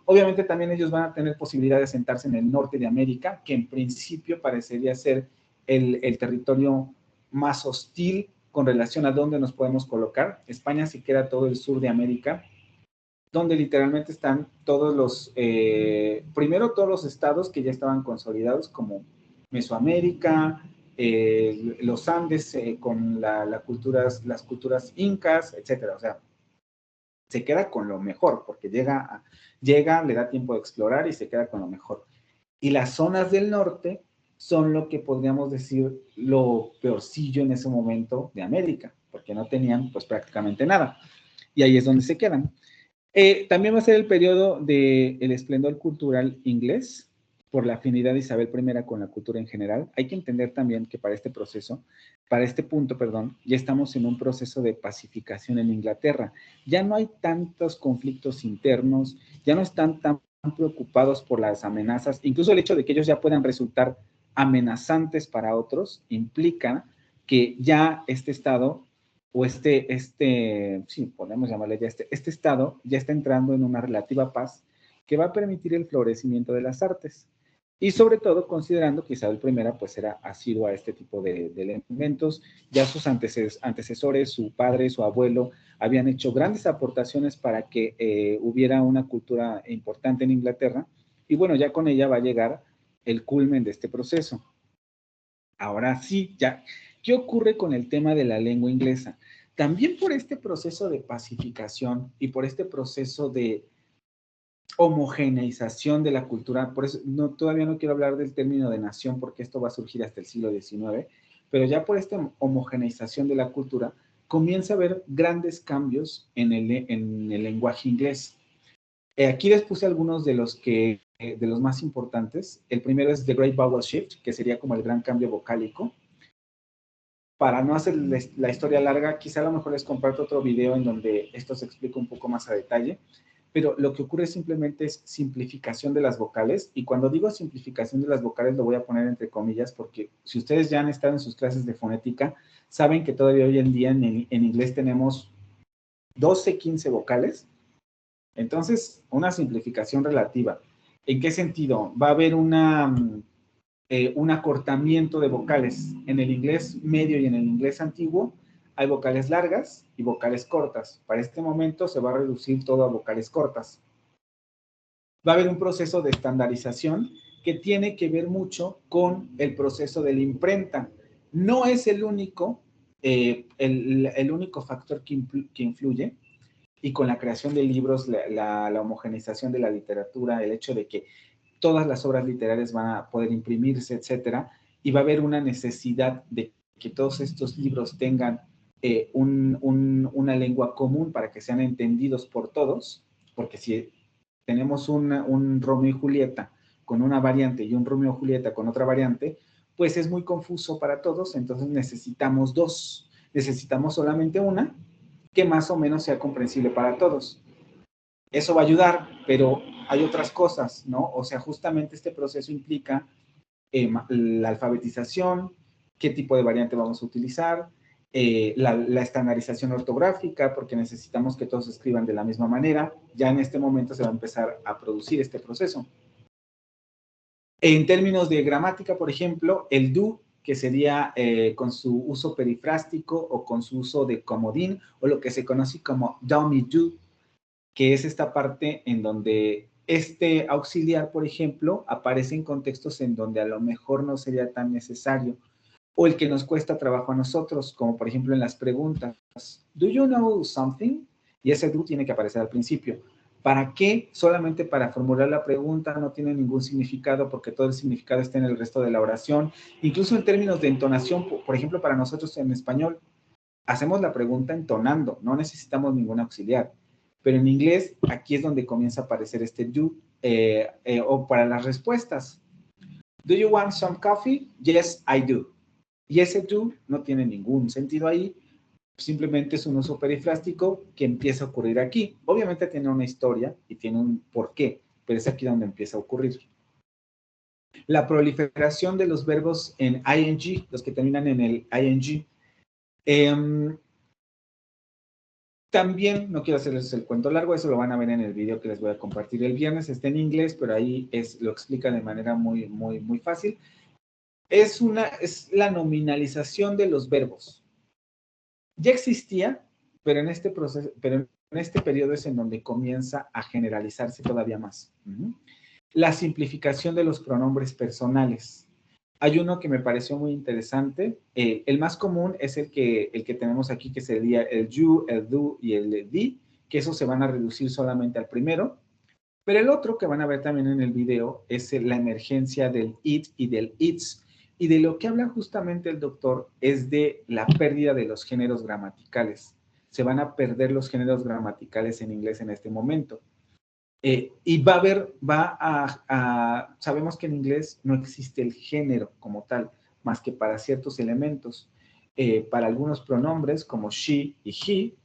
Obviamente también ellos van a tener posibilidad de sentarse en el norte de América, que en principio parecería ser el territorio más hostil con relación a dónde nos podemos colocar. España sí queda todo el sur de América, donde literalmente están todos los, primero todos los estados que ya estaban consolidados como Mesoamérica, los Andes con las culturas incas, etcétera. O sea, se queda con lo mejor, porque llega, le da tiempo de explorar y se queda con lo mejor. Y las zonas del norte son lo que podríamos decir lo peorcillo en ese momento de América, porque no tenían pues prácticamente nada. Y ahí es donde se quedan. También va a ser el periodo del esplendor cultural inglés, por la afinidad de Isabel I con la cultura en general. Hay que entender también que para este punto, ya estamos en un proceso de pacificación en Inglaterra. Ya no hay tantos conflictos internos, ya no están tan preocupados por las amenazas, incluso el hecho de que ellos ya puedan resultar amenazantes para otros, implica que ya este estado o sí, podemos llamarle ya este estado, ya está entrando en una relativa paz que va a permitir el florecimiento de las artes. Y sobre todo considerando que Isabel I pues era asidua a este tipo de elementos, ya sus antecesores, su padre, su abuelo, habían hecho grandes aportaciones para que hubiera una cultura importante en Inglaterra, y bueno, ya con ella va a llegar el culmen de este proceso. Ahora sí, ya, ¿qué ocurre con el tema de la lengua inglesa? También por este proceso de pacificación y por este proceso de homogeneización de la cultura, por eso todavía no quiero hablar del término de nación porque esto va a surgir hasta el siglo XIX, pero ya por esta homogeneización de la cultura comienza a haber grandes cambios en el lenguaje inglés. Aquí les puse algunos de los más importantes. El primero es The Great Vowel Shift, que sería como el gran cambio vocálico. Para no hacer la historia larga, quizá a lo mejor les comparto otro video en donde esto se explica un poco más a detalle, pero lo que ocurre simplemente es simplificación de las vocales, y cuando digo simplificación de las vocales lo voy a poner entre comillas porque si ustedes ya han estado en sus clases de fonética, saben que todavía hoy en día en inglés tenemos 12, 15 vocales, entonces una simplificación relativa. ¿En qué sentido? Va a haber un acortamiento de vocales. En el inglés medio y en el inglés antiguo hay vocales largas y vocales cortas. Para este momento se va a reducir todo a vocales cortas. Va a haber un proceso de estandarización que tiene que ver mucho con el proceso de la imprenta. No es el único, el único factor que influye, y con la creación de libros, la homogeneización de la literatura, el hecho de que todas las obras literarias van a poder imprimirse, etcétera, y va a haber una necesidad de que todos estos libros tengan una lengua común para que sean entendidos por todos, porque si tenemos un Romeo y Julieta con una variante y un Romeo y Julieta con otra variante, pues es muy confuso para todos, entonces necesitamos dos, necesitamos solamente una que más o menos sea comprensible para todos. Eso va a ayudar, pero hay otras cosas, ¿no? O sea, justamente este proceso implica la alfabetización, qué tipo de variante vamos a utilizar, la estandarización ortográfica, porque necesitamos que todos escriban de la misma manera. Ya en este momento se va a empezar a producir este proceso. En términos de gramática, por ejemplo, el do, que sería con su uso perifrástico o con su uso de comodín, o lo que se conoce como dummy do, que es esta parte en donde este auxiliar, por ejemplo, aparece en contextos en donde a lo mejor no sería tan necesario, o el que nos cuesta trabajo a nosotros, como por ejemplo en las preguntas. ¿Do you know something? Y ese do tiene que aparecer al principio. ¿Para qué? Solamente para formular la pregunta, no tiene ningún significado porque todo el significado está en el resto de la oración. Incluso en términos de entonación, por ejemplo, para nosotros en español, hacemos la pregunta entonando, no necesitamos ningún auxiliar. Pero en inglés, aquí es donde comienza a aparecer este do, o para las respuestas. Do you want some coffee? Yes, I do. Y ese do no tiene ningún sentido ahí, simplemente es un uso perifrástico que empieza a ocurrir aquí. Obviamente tiene una historia y tiene un porqué, pero es aquí donde empieza a ocurrir. La proliferación de los verbos en ing, los que terminan en el ing. También, no quiero hacerles el cuento largo, eso lo van a ver en el video que les voy a compartir el viernes, está en inglés, pero ahí lo explica de manera muy, muy, muy fácil. Es la nominalización de los verbos. Ya existía, pero en este proceso, pero en este periodo es en donde comienza a generalizarse todavía más. La simplificación de los pronombres personales. Hay uno que me pareció muy interesante. El más común es el que tenemos aquí, que sería el you, el do y el thee, que esos se van a reducir solamente al primero. Pero el otro que van a ver también en el video es la emergencia del it y del its. Y de lo que habla justamente el doctor es de la pérdida de los géneros gramaticales. Se van a perder los géneros gramaticales en inglés en este momento. Y sabemos que en inglés no existe el género como tal, más que para ciertos elementos. Para algunos pronombres como she y he,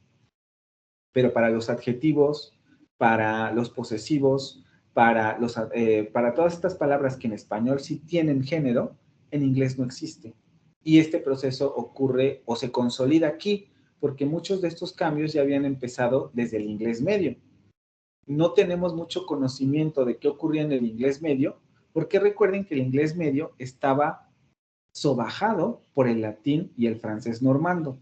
pero para los adjetivos, para los posesivos, para todas estas palabras que en español sí tienen género, en inglés no existe. Y este proceso ocurre o se consolida aquí, porque muchos de estos cambios ya habían empezado desde el inglés medio. No tenemos mucho conocimiento de qué ocurría en el inglés medio, porque recuerden que el inglés medio estaba sobajado por el latín y el francés normando.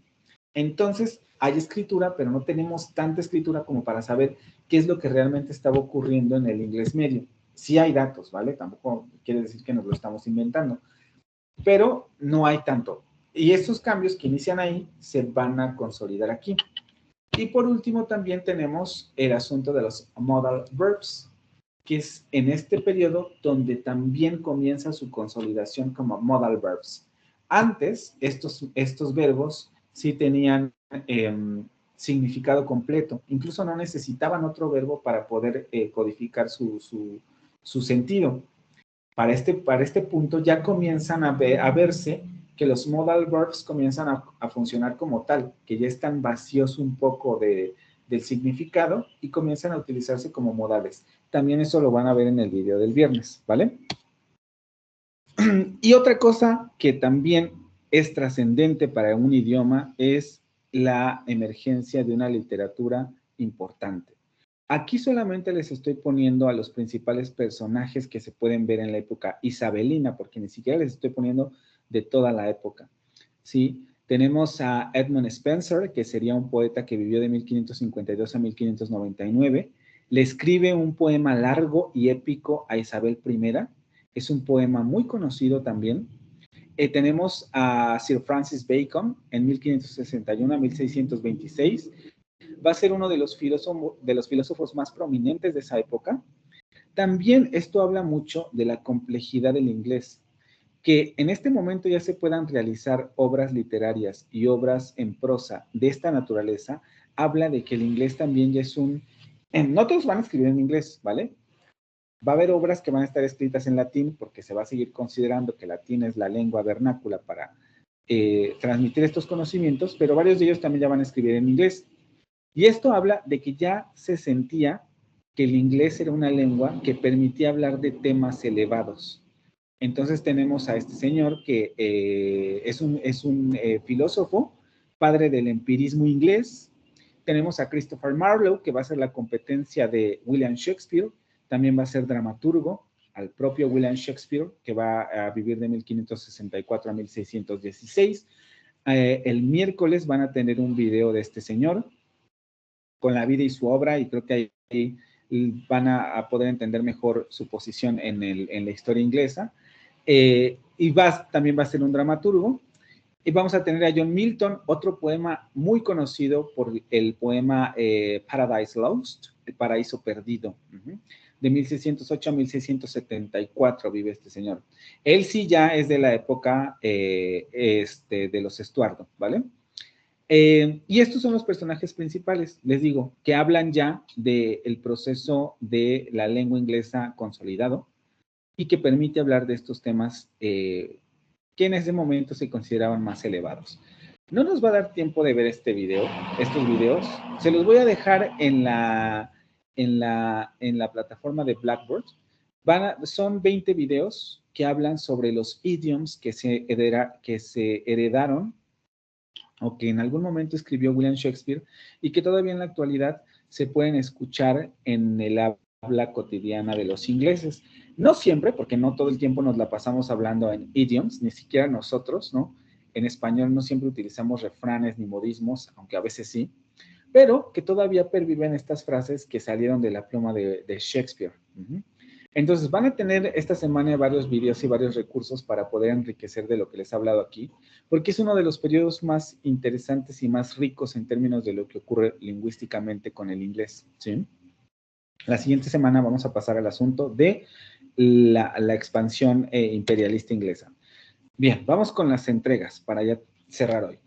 Entonces, hay escritura, pero no tenemos tanta escritura como para saber qué es lo que realmente estaba ocurriendo en el inglés medio. Sí hay datos, ¿vale? Tampoco quiere decir que nos lo estamos inventando, pero no hay tanto. Y estos cambios que inician ahí se van a consolidar aquí. Y por último también tenemos el asunto de los modal verbs, que es en este periodo donde también comienza su consolidación como modal verbs. Antes, estos verbos sí tenían significado completo, incluso no necesitaban otro verbo para poder codificar su sentido. Para este punto ya comienzan a verse que los modal verbs comienzan a funcionar como tal, que ya están vacíos un poco del significado y comienzan a utilizarse como modales. También eso lo van a ver en el video del viernes, ¿vale? Y otra cosa que también es trascendente para un idioma es la emergencia de una literatura importante. Aquí solamente les estoy poniendo a los principales personajes que se pueden ver en la época isabelina, porque ni siquiera les estoy poniendo de toda la época, ¿sí? Tenemos a Edmund Spenser, que sería un poeta que vivió de 1552 a 1599. Le escribe un poema largo y épico a Isabel I. Es un poema muy conocido también. Tenemos a Sir Francis Bacon en 1561 a 1626. Va a ser uno de los filósofos más prominentes de esa época. También esto habla mucho de la complejidad del inglés, que en este momento ya se puedan realizar obras literarias y obras en prosa de esta naturaleza, habla de que el inglés también ya es no todos van a escribir en inglés, ¿vale? Va a haber obras que van a estar escritas en latín porque se va a seguir considerando que latín es la lengua vernácula para transmitir estos conocimientos, pero varios de ellos también ya van a escribir en inglés. Y esto habla de que ya se sentía que el inglés era una lengua que permitía hablar de temas elevados. Entonces tenemos a este señor que es un filósofo, padre del empirismo inglés. Tenemos a Christopher Marlowe, que va a ser la competencia de William Shakespeare. También va a ser dramaturgo al propio William Shakespeare, que va a vivir de 1564 a 1616. El miércoles van a tener un video de este señor con la vida y su obra, y creo que ahí van a poder entender mejor su posición en la historia inglesa. Y también va a ser un dramaturgo. Y vamos a tener a John Milton, otro poema muy conocido por el poema Paradise Lost, El Paraíso Perdido. De 1608 a 1674 vive este señor. Él sí ya es de la época de los Estuardo, ¿vale? Y estos son los personajes principales, les digo, que hablan ya del proceso de la lengua inglesa consolidado, y que permite hablar de estos temas que en ese momento se consideraban más elevados. No nos va a dar tiempo de ver estos videos. Se los voy a dejar en la plataforma de Blackboard. Son 20 videos que hablan sobre los idioms que se heredaron o que en algún momento escribió William Shakespeare y que todavía en la actualidad se pueden escuchar en el habla cotidiana de los ingleses. No siempre, porque no todo el tiempo nos la pasamos hablando en idioms, ni siquiera nosotros, ¿no? En español no siempre utilizamos refranes ni modismos, aunque a veces sí, pero que todavía perviven estas frases que salieron de la pluma de Shakespeare. Entonces van a tener esta semana varios videos y varios recursos para poder enriquecer de lo que les he hablado aquí, porque es uno de los periodos más interesantes y más ricos en términos de lo que ocurre lingüísticamente con el inglés, ¿sí? La siguiente semana vamos a pasar al asunto de la expansión imperialista inglesa. Bien, vamos con las entregas para ya cerrar hoy.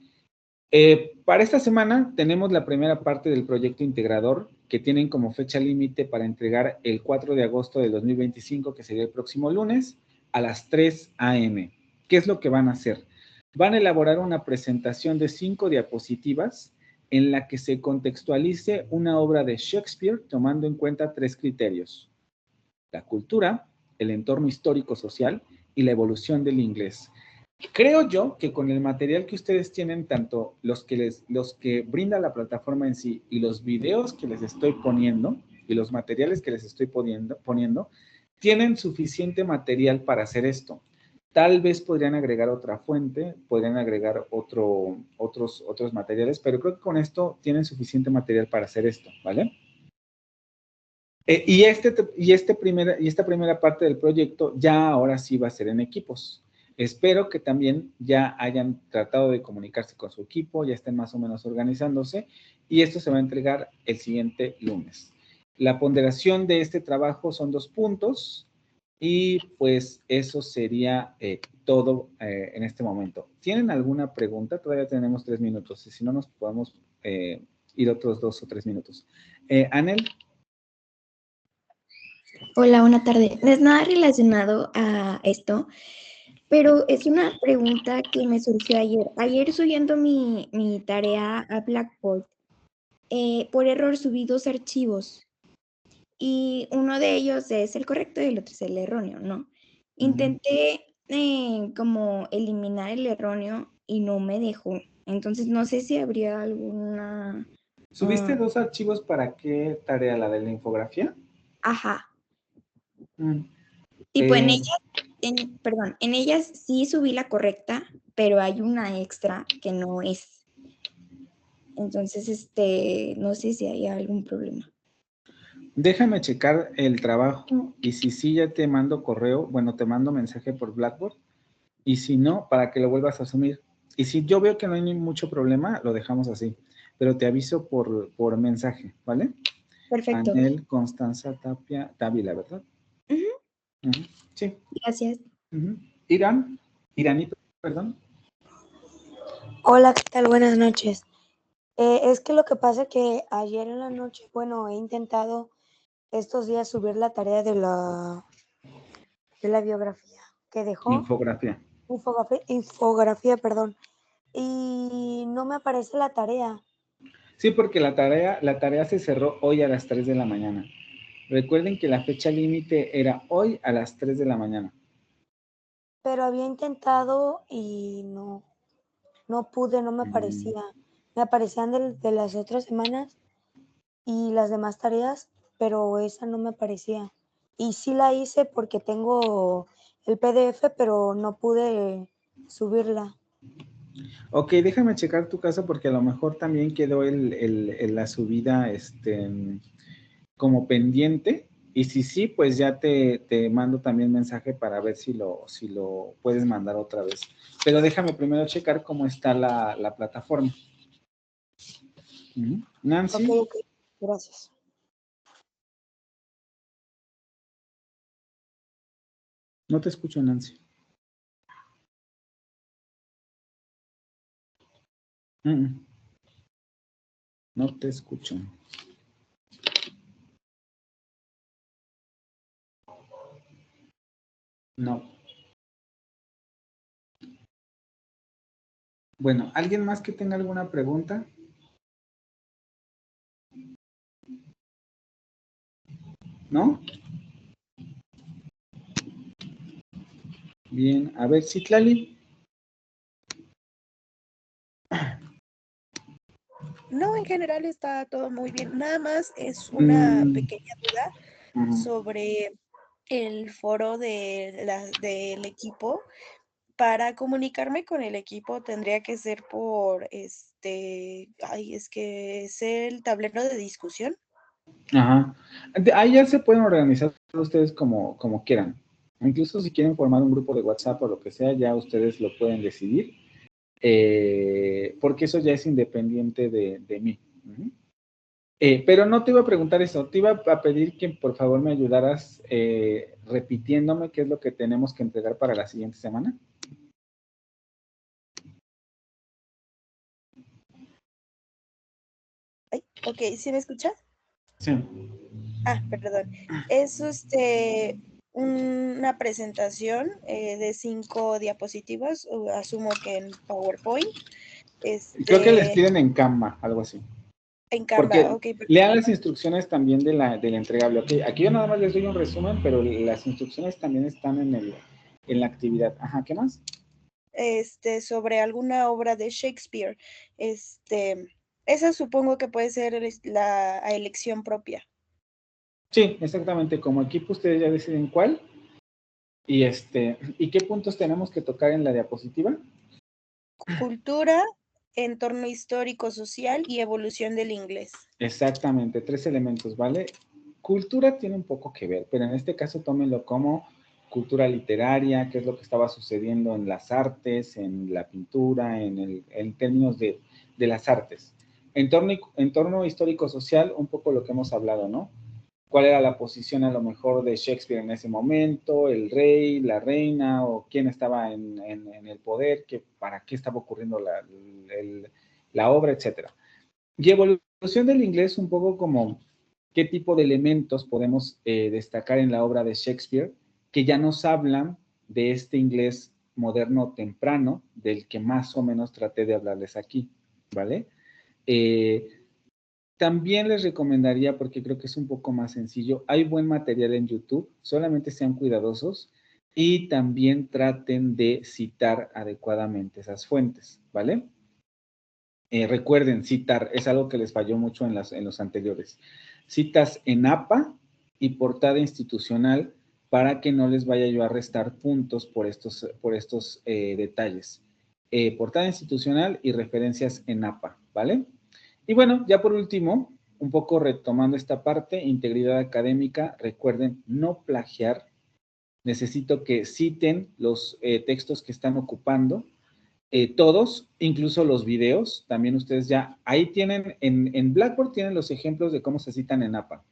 Para esta semana tenemos la primera parte del proyecto integrador que tienen como fecha límite para entregar el 4 de agosto de 2025, que sería el próximo lunes, a las 3 a.m. ¿Qué es lo que van a hacer? Van a elaborar una presentación de 5 diapositivas en la que se contextualice una obra de Shakespeare tomando en cuenta 3 criterios: la cultura, el entorno histórico-social y la evolución del inglés. Creo yo que con el material que ustedes tienen, tanto los que brinda la plataforma en sí y los videos que les estoy poniendo y los materiales que les estoy poniendo, tienen suficiente material para hacer esto. Tal vez podrían agregar otra fuente, podrían agregar otros materiales, pero creo que con esto tienen suficiente material para hacer esto, ¿vale? Esta primera parte del proyecto ya ahora sí va a ser en equipos. Espero que también ya hayan tratado de comunicarse con su equipo, ya estén más o menos organizándose, y esto se va a entregar el siguiente lunes. La ponderación de este trabajo son 2 puntos y pues eso sería todo en este momento. ¿Tienen alguna pregunta? Todavía tenemos 3 minutos y si no nos podemos ir otros 2 o 3 minutos. Anel. Hola, buena tarde. No es nada relacionado a esto, pero es una pregunta que me surgió ayer. Ayer subiendo mi tarea a Blackboard, por error subí 2 archivos y uno de ellos es el correcto y el otro es el erróneo, ¿no? Intenté como eliminar el erróneo y no me dejó. Entonces no sé si habría alguna... ¿Subiste 2 archivos para qué tarea? ¿La de la infografía? Ajá. Mm. Tipo, en ellas sí subí la correcta, pero hay una extra que no es. Entonces, no sé si hay algún problema. Déjame checar el trabajo y si sí ya te mando correo, bueno, te mando mensaje por Blackboard y si no, para que lo vuelvas a asumir. Y si yo veo que no hay ni mucho problema, lo dejamos así, pero te aviso por mensaje, ¿vale? Perfecto. Anel Constanza Tapia Dávila, ¿verdad? Sí. Gracias. Iranito, perdón. Hola, ¿qué tal? Buenas noches. Es que lo que pasa es que ayer en la noche, bueno, he intentado estos días subir la tarea de la biografía que dejó. Infografía. Infografía, perdón. Y no me aparece la tarea. Sí, porque la tarea se cerró hoy a las 3 de la mañana. Recuerden que la fecha límite era hoy a las 3 de la mañana. Pero había intentado y no pude, no me aparecía. Me aparecían de las otras semanas y las demás tareas, pero esa no me aparecía. Y sí la hice porque tengo el PDF, pero no pude subirla. Ok, déjame checar tu caso porque a lo mejor también quedó la subida como pendiente. Y si sí, pues ya te mando también mensaje para ver si lo puedes mandar otra vez. Pero déjame primero checar cómo está la plataforma. Nancy. Ok, gracias. No te escucho, Nancy. No te escucho. No. Bueno, ¿alguien más que tenga alguna pregunta? ¿No? Bien, a ver, Citlali. No, en general está todo muy bien. Nada más es una pequeña duda sobre el foro del equipo. Para comunicarme con el equipo tendría que ser por es que es el tablero de discusión. Ajá. Ahí ya se pueden organizar ustedes como quieran. Incluso si quieren formar un grupo de WhatsApp o lo que sea, ya ustedes lo pueden decidir. Porque eso ya es independiente de mí. Pero no te iba a preguntar eso, te iba a pedir que por favor me ayudaras repitiéndome qué es lo que tenemos que entregar para la siguiente semana. Ay, ok, ¿sí me escuchas? Sí. Ah, perdón. Es una presentación de 5 diapositivas, asumo que en PowerPoint, Creo que les piden en Canva, algo así. en Canva, Porque ok, lean las instrucciones también de la entregable. Okay. Aquí yo nada más les doy un resumen, pero las instrucciones también están en la actividad. Ajá, ¿qué más? Sobre alguna obra de Shakespeare. Esa supongo que puede ser la elección propia. Sí, exactamente. Como equipo ustedes ya deciden cuál. ¿Y qué puntos tenemos que tocar en la diapositiva? Cultura, entorno histórico, social y evolución del inglés. Exactamente, 3 elementos, ¿vale? Cultura tiene un poco que ver, pero en este caso tómenlo como cultura literaria, qué es lo que estaba sucediendo en las artes, en la pintura, en términos de las artes. Entorno histórico-social, un poco lo que hemos hablado, ¿no? ¿Cuál era la posición a lo mejor de Shakespeare en ese momento? ¿El rey, la reina o quién estaba en el poder? ¿Para qué estaba ocurriendo la obra, etcétera? Y evolución del inglés un poco como qué tipo de elementos podemos destacar en la obra de Shakespeare que ya nos hablan de este inglés moderno temprano del que más o menos traté de hablarles aquí, ¿vale? También les recomendaría, porque creo que es un poco más sencillo, hay buen material en YouTube, solamente sean cuidadosos y también traten de citar adecuadamente esas fuentes, ¿vale? Recuerden, citar, es algo que les falló mucho en los anteriores. Citas en APA y portada institucional para que no les vaya yo a restar puntos por estos detalles. Portada institucional y referencias en APA, ¿vale? Y bueno, ya por último, un poco retomando esta parte, integridad académica, recuerden no plagiar. Necesito que citen los textos que están ocupando, todos, incluso los videos, también ustedes ya, ahí tienen, en Blackboard tienen los ejemplos de cómo se citan en APA.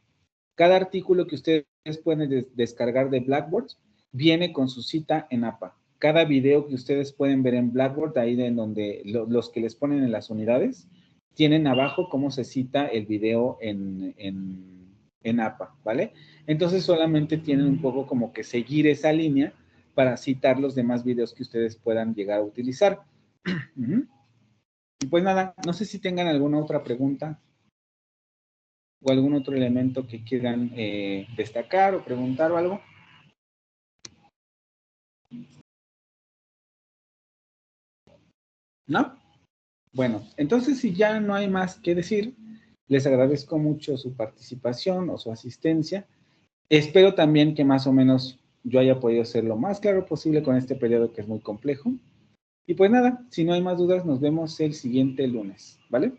Cada artículo que ustedes pueden descargar de Blackboard viene con su cita en APA. Cada video que ustedes pueden ver en Blackboard, ahí de donde los que les ponen en las unidades, tienen abajo cómo se cita el video en APA, ¿vale? Entonces solamente tienen un poco como que seguir esa línea para citar los demás videos que ustedes puedan llegar a utilizar. Y pues nada, no sé si tengan alguna otra pregunta o algún otro elemento que quieran destacar o preguntar o algo. ¿No? Bueno, entonces si ya no hay más que decir, les agradezco mucho su participación o su asistencia. Espero también que más o menos yo haya podido ser lo más claro posible con este periodo que es muy complejo. Y pues nada, si no hay más dudas, nos vemos el siguiente lunes, ¿vale?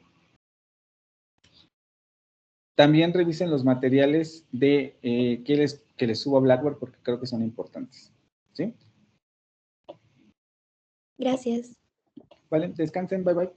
También revisen los materiales de que les subo a Blackboard porque creo que son importantes, ¿sí? Gracias. Vale, descansen, bye bye.